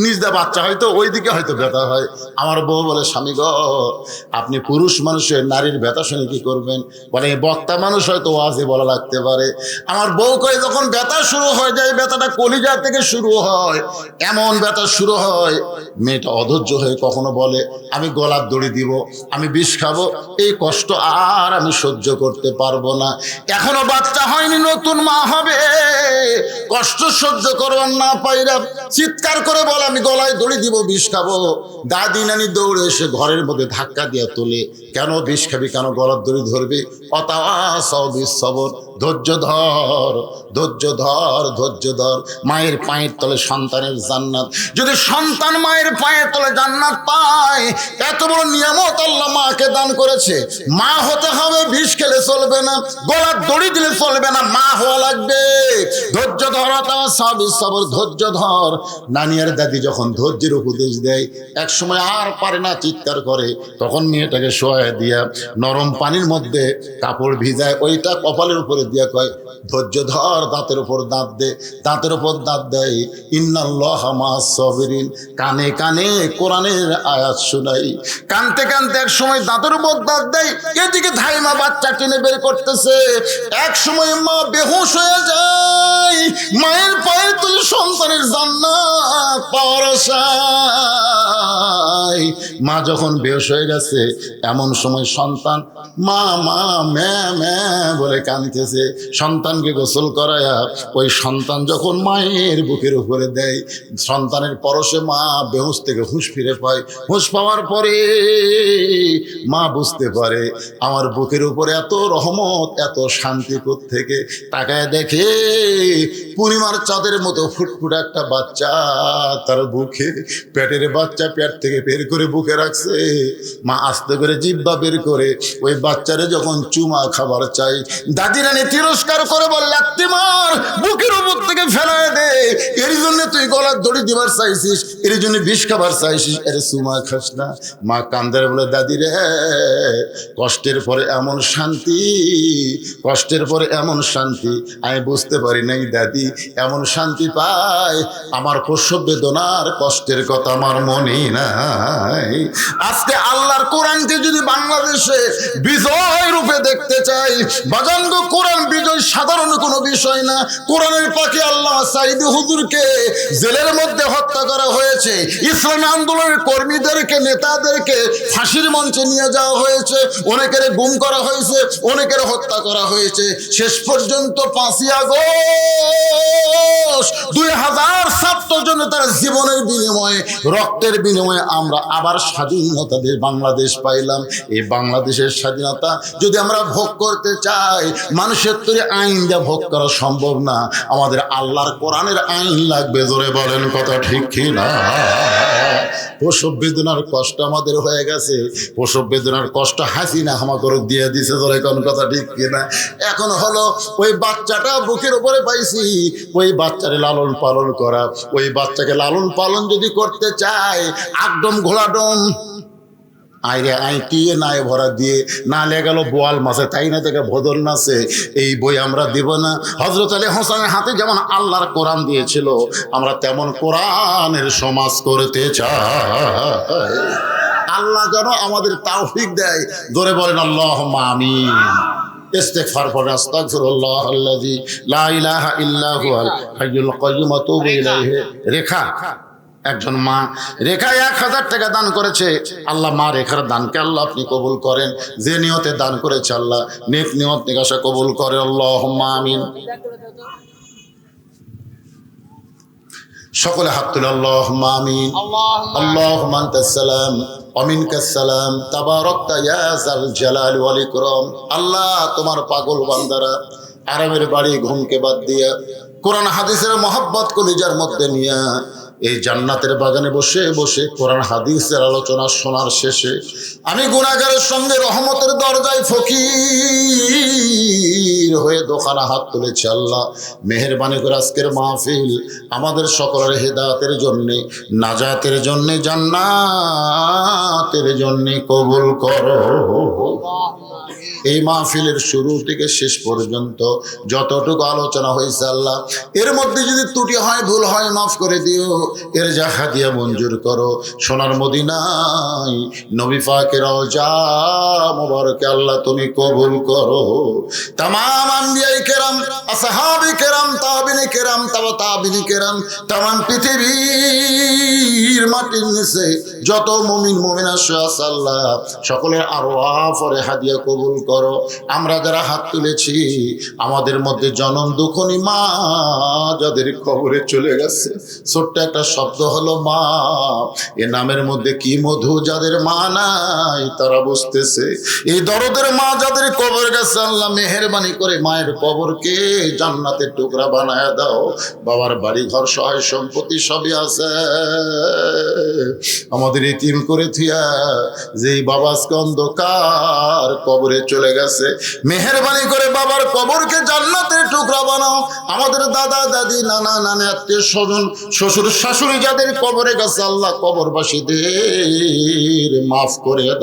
নিজ দা বাচ্চা হয়তো ওই দিকে হয়তো ব্যথা হয়। আমার বউ বলে, স্বামী গো, আপনি পুরুষ মানুষের নারীর ব্যথা শুনে কি করবেন? বলে, বক্তা মানুষ হয়তো ওয়াজে বলা লাগতে পারে। আমার বউ কয়ে, যখন ব্যথা শুরু হয়ে যায়, ব্যথাটা কলিজা থেকে শুরু হয়, এমন ব্যথা শুরু হয়, মেয়েটা অধৈর্য হয়ে কখনো বলে, আমি গলার দড়ি দিব, আমি বিষ খাবো, এই কষ্ট আর আমি সহ্য করতে পারবো না। এখনো বাচ্চা হয়নি, নতুন মা হবে, কষ্ট সহ্য করবার না পাইরা চিৎকার করে বলে, আমি গলায় দড়ি দিব, বিষ খাবো। দাদি নানি দৌড়ে এসে ঘরের মধ্যে ধাক্কা দিয়ে তোলে, কেন বিষ খাবি, কেন গলার দড়ি ধরবি? সবর, ধৈর্য ধর, ধৈর্য ধর, ধৈর্য ধর। মায়ের পায়ের তলে সন্তানের জান্নাত। যদি সন্তান মায়ের পায়ের তলে জান্নাত পায়, এত বড় নিয়ামত আল্লাহ মাকে দান করেছে। মা হতে হবে, বিষ খেলে চলবে না, গলার দড়ি দিলে চলবে না, মা হওয়া লাগবে। ধৈর্য ধর, সবর, ধৈর্য ধর। নানি আর দাদি যখন ধৈর্যের উপদেশ দেয়, এক সময় আর পারে না, চিৎকার করে, তখন মেয়েটাকে শোয়া দিয়া নরম পানির মধ্যে কাপড় ভিজায়, ওইটা কপালের উপরে দিয়া কয়, ধৈর্য ধর, দাঁতের উপর দাঁত দে, দাঁতের উপর দাঁত দেয়, ইন্নাল্লাহা মাআস সাবিরিন। কানে কানে কোরআনের আয়াত শোনাই। কানতে কানতে এক সময় দাঁতের উপর দাঁত দেয়, এদিকে ধাইমা বাচ্চা টেনে বের করতেছে। এক সময় মা বেহুশ হয়ে যায়। মায়ের পায়ের তলে সন্তানের জান্নাত পাওয়ার আশায় মা যখন বেহুশ হয়ে গেছে, এমন সময় সন্তান মা মা ম্যা ম্যা বলে কাঁদতেছে। সন্তানকে গোসল করায়া ওই সন্তান যখন মায়ের বুকের উপরে দেয়, সন্তানের পরশে মা বেহুশ থেকে হুঁশ ফিরে পায়। হুঁশ পাওয়ার পরে মা বুঝতে পারে, আমার বুকের উপরে এত রহমত, এত শান্তি থেকে তাকায় দেখে পূর্ণিমার চাঁদের মতো ফুটফুটে একটা বাচ্চা তার বুকে, পেটের বাচ্চা পেট থেকে বের করে বুকে রাখছে। মা আস্তে করে জিহ্বা বের করে ওই বাচ্চারে যখন চুমা খাবার চাই, দাদি রানী তিরস্কার করে বলে, লাত্তি মার, বুকের উপর থেকে ফেলায় দে, এর জন্য তুই গলার দড়ি দিবার চাইছিস, এর জন্য বিষ খাবার চাইছিস, এর চুমা খাস না। মা কান্দারে বলে, দাদি রে, কষ্টের পরে এমন শান্তি, কষ্টের পরে এমন শান্তি আমি বুঝতে পারি নাই দাদি, এমন শান্তি পাই আমার প্রসব বেদনার কষ্টের কথা আমার মনে নাই। আজকে আল্লাহর কোরআনকে যদি বাংলাদেশে বিজয় রূপে দেখতে চাই, বাজানগ কোরআন বিজয় সাধারণ কোনো বিষয় না। কোরআনের পাখি আল্লাহ সাইদি হুজুরকে জেলের মধ্যে হত্যা করা হয়েছে, ইসলামী আন্দোলনের কর্মীদেরকে, নেতাদেরকে ফাঁসির মঞ্চে নিয়ে যাওয়া হয়েছে, অনেকের গুম করা হয়েছে, অনেকের হত্যা করা হয়েছে। শেষ পর্যন্ত 5ই আগস্ট 2000 জনতার জীবনের বিনিময়ে, রক্তের বিনিময়ে আমরা আবার স্বাধীনতা বাংলাদেশ পাইলাম। এই বাংলাদেশের স্বাধীনতা যদি আমরা ভোগ করতে চাই, মানুষের তৈরি আইন দিয়ে ভোগ করা সম্ভব না, আমাদের আল্লাহর কোরআনের আইন লাগবে। জোরে বলেন কথা ঠিক কি না? প্রসব বেদনার কষ্ট আমাদের হয়ে গেছে, প্রসব বেদনার কষ্ট হাসিনা হামাকরক দিয়ে দিছে। জোরে কোন কথা ঠিক কিনা? এখন হলো ওই বাচ্চাটা বুকের উপরে পাইছি, ওই বাচ্চারে লালন পালন করা, ওই বাচ্চাকে লালন পালন যদি করতে চায়, একদম ঘোলাডম আইরে আইটিয়ে নাই ভরা দিয়ে না লেগেল বোয়াল মাছে তাই না থেকে ভদর নাচে, এই বই আমরা দিব না। হযরত আলী হোসেনের হাতে যেমন আল্লাহর কোরআন দিয়েছিল, আমরা তেমন কোরআনের সমাজ করতে চাই। আল্লাহ যেন আমাদের তাওফিক দেয়। জোরে বলেন আল্লাহুম্মা আমিন। ইস্তিগফার পড়েন, আস্তাগফিরুল্লাহ আল্লাযী লা ইলাহা ইল্লা হুয়াল হাইয়ুল কাইয়্যুম ওয়া তুবু ইলাইহি। রেখা, একজন মা রেখা 1000 টাকা দান করেছে। আল্লাহ মা রেখার দানকে আল্লাহ আপনি কবুল করেন। যে নিয়তে দান করেছে আল্লাহ নেক নিয়ত নিকাশা কবুল করে। আল্লাহুম্মা আমিন। সকলে হাত তুলে আল্লাহুম্মা আমিন। আল্লাহুম্মা আনতাস সালাম ওয়া মিনকাস সালাম তাবারাকতা ইয়া যাল জালালি ওয়াল ইকরাম। আল্লাহ তোমার পাগল বান্দারা আরামের বাড়ি ঘুমকে বাদ দিয়া কোরআন হাদিসের মহব্বত কলিজার মধ্যে নিয়া এই জান্নাতের বাগানে বসে বসে কোরআন হাদিসের আলোচনা শোনার শেষে আমি গুনাহগারের সঙ্গে রহমতের দরজায় ফকির হয়ে দোকানা হাত তুলেছি। আল্লাহ মেহেরবানি করে আজকের মাহফিল আমাদের সকলের হেদায়েতের জন্য, নাজাতের জন্য, জান্নাতের জন্য কবুল করো। এই মাহফিলের শুরু থেকে শেষ পর্যন্ত যতটুকু আলোচনা হয়েছে আল্লাহ এর মধ্যে যদি ত্রুটি হয়, ভুল হয়, মাফ করে দিও। এর যা হাদিয়া মঞ্জুর করো। সোনার মদিনায় নবী পাকের রওজা মুবারকে আল্লাহ তুমি কবুল করো। तमाम আম্বিয়ায়ে কেরাম, আসহাবে কেরাম, তাবিনে কেরাম, তাবিনে কেরাম, तमाम পৃথিবীর মাটির নিচে যত মুমিন মুমিনা আছে আল্লাহ সকলের আরওয়াহ পরে হাদিয়া কবুল করো। আমরা যারা হাত তুলেছি আমাদের মধ্যে জনম দুঃখনী মা যাদের কবরে চলে গেছে, ছোট্ট একটা শব্দ হলো মা, এ নামের মধ্যে কি মধু, যাদের মা নাই তারা বুঝতেছে। এই দরদের মা যাদের কবর গেছে আল্লাহ মেহেরবানি করে মায়ের কবরকে জান্নাতের টুকরা বানায় দাও। বাবার বাড়ি ঘর সহায় সম্পত্তি সবই আছে, আমাদের ইতিম করে থিয়া যেই বাবা আজকে অন্ধকার কবরে চলে গেছে, মেহেরবানি করে বাবার কবরকে জান্নাতের টুকরা বানাও। আমাদের দাদা দাদি, নানা নানা, আত্মীয় স্বজন, শ্বশুর শাশুড়ি যাদের কবরে গেছে আল্লাহ কবরবাসীদের মাফ করে দাও।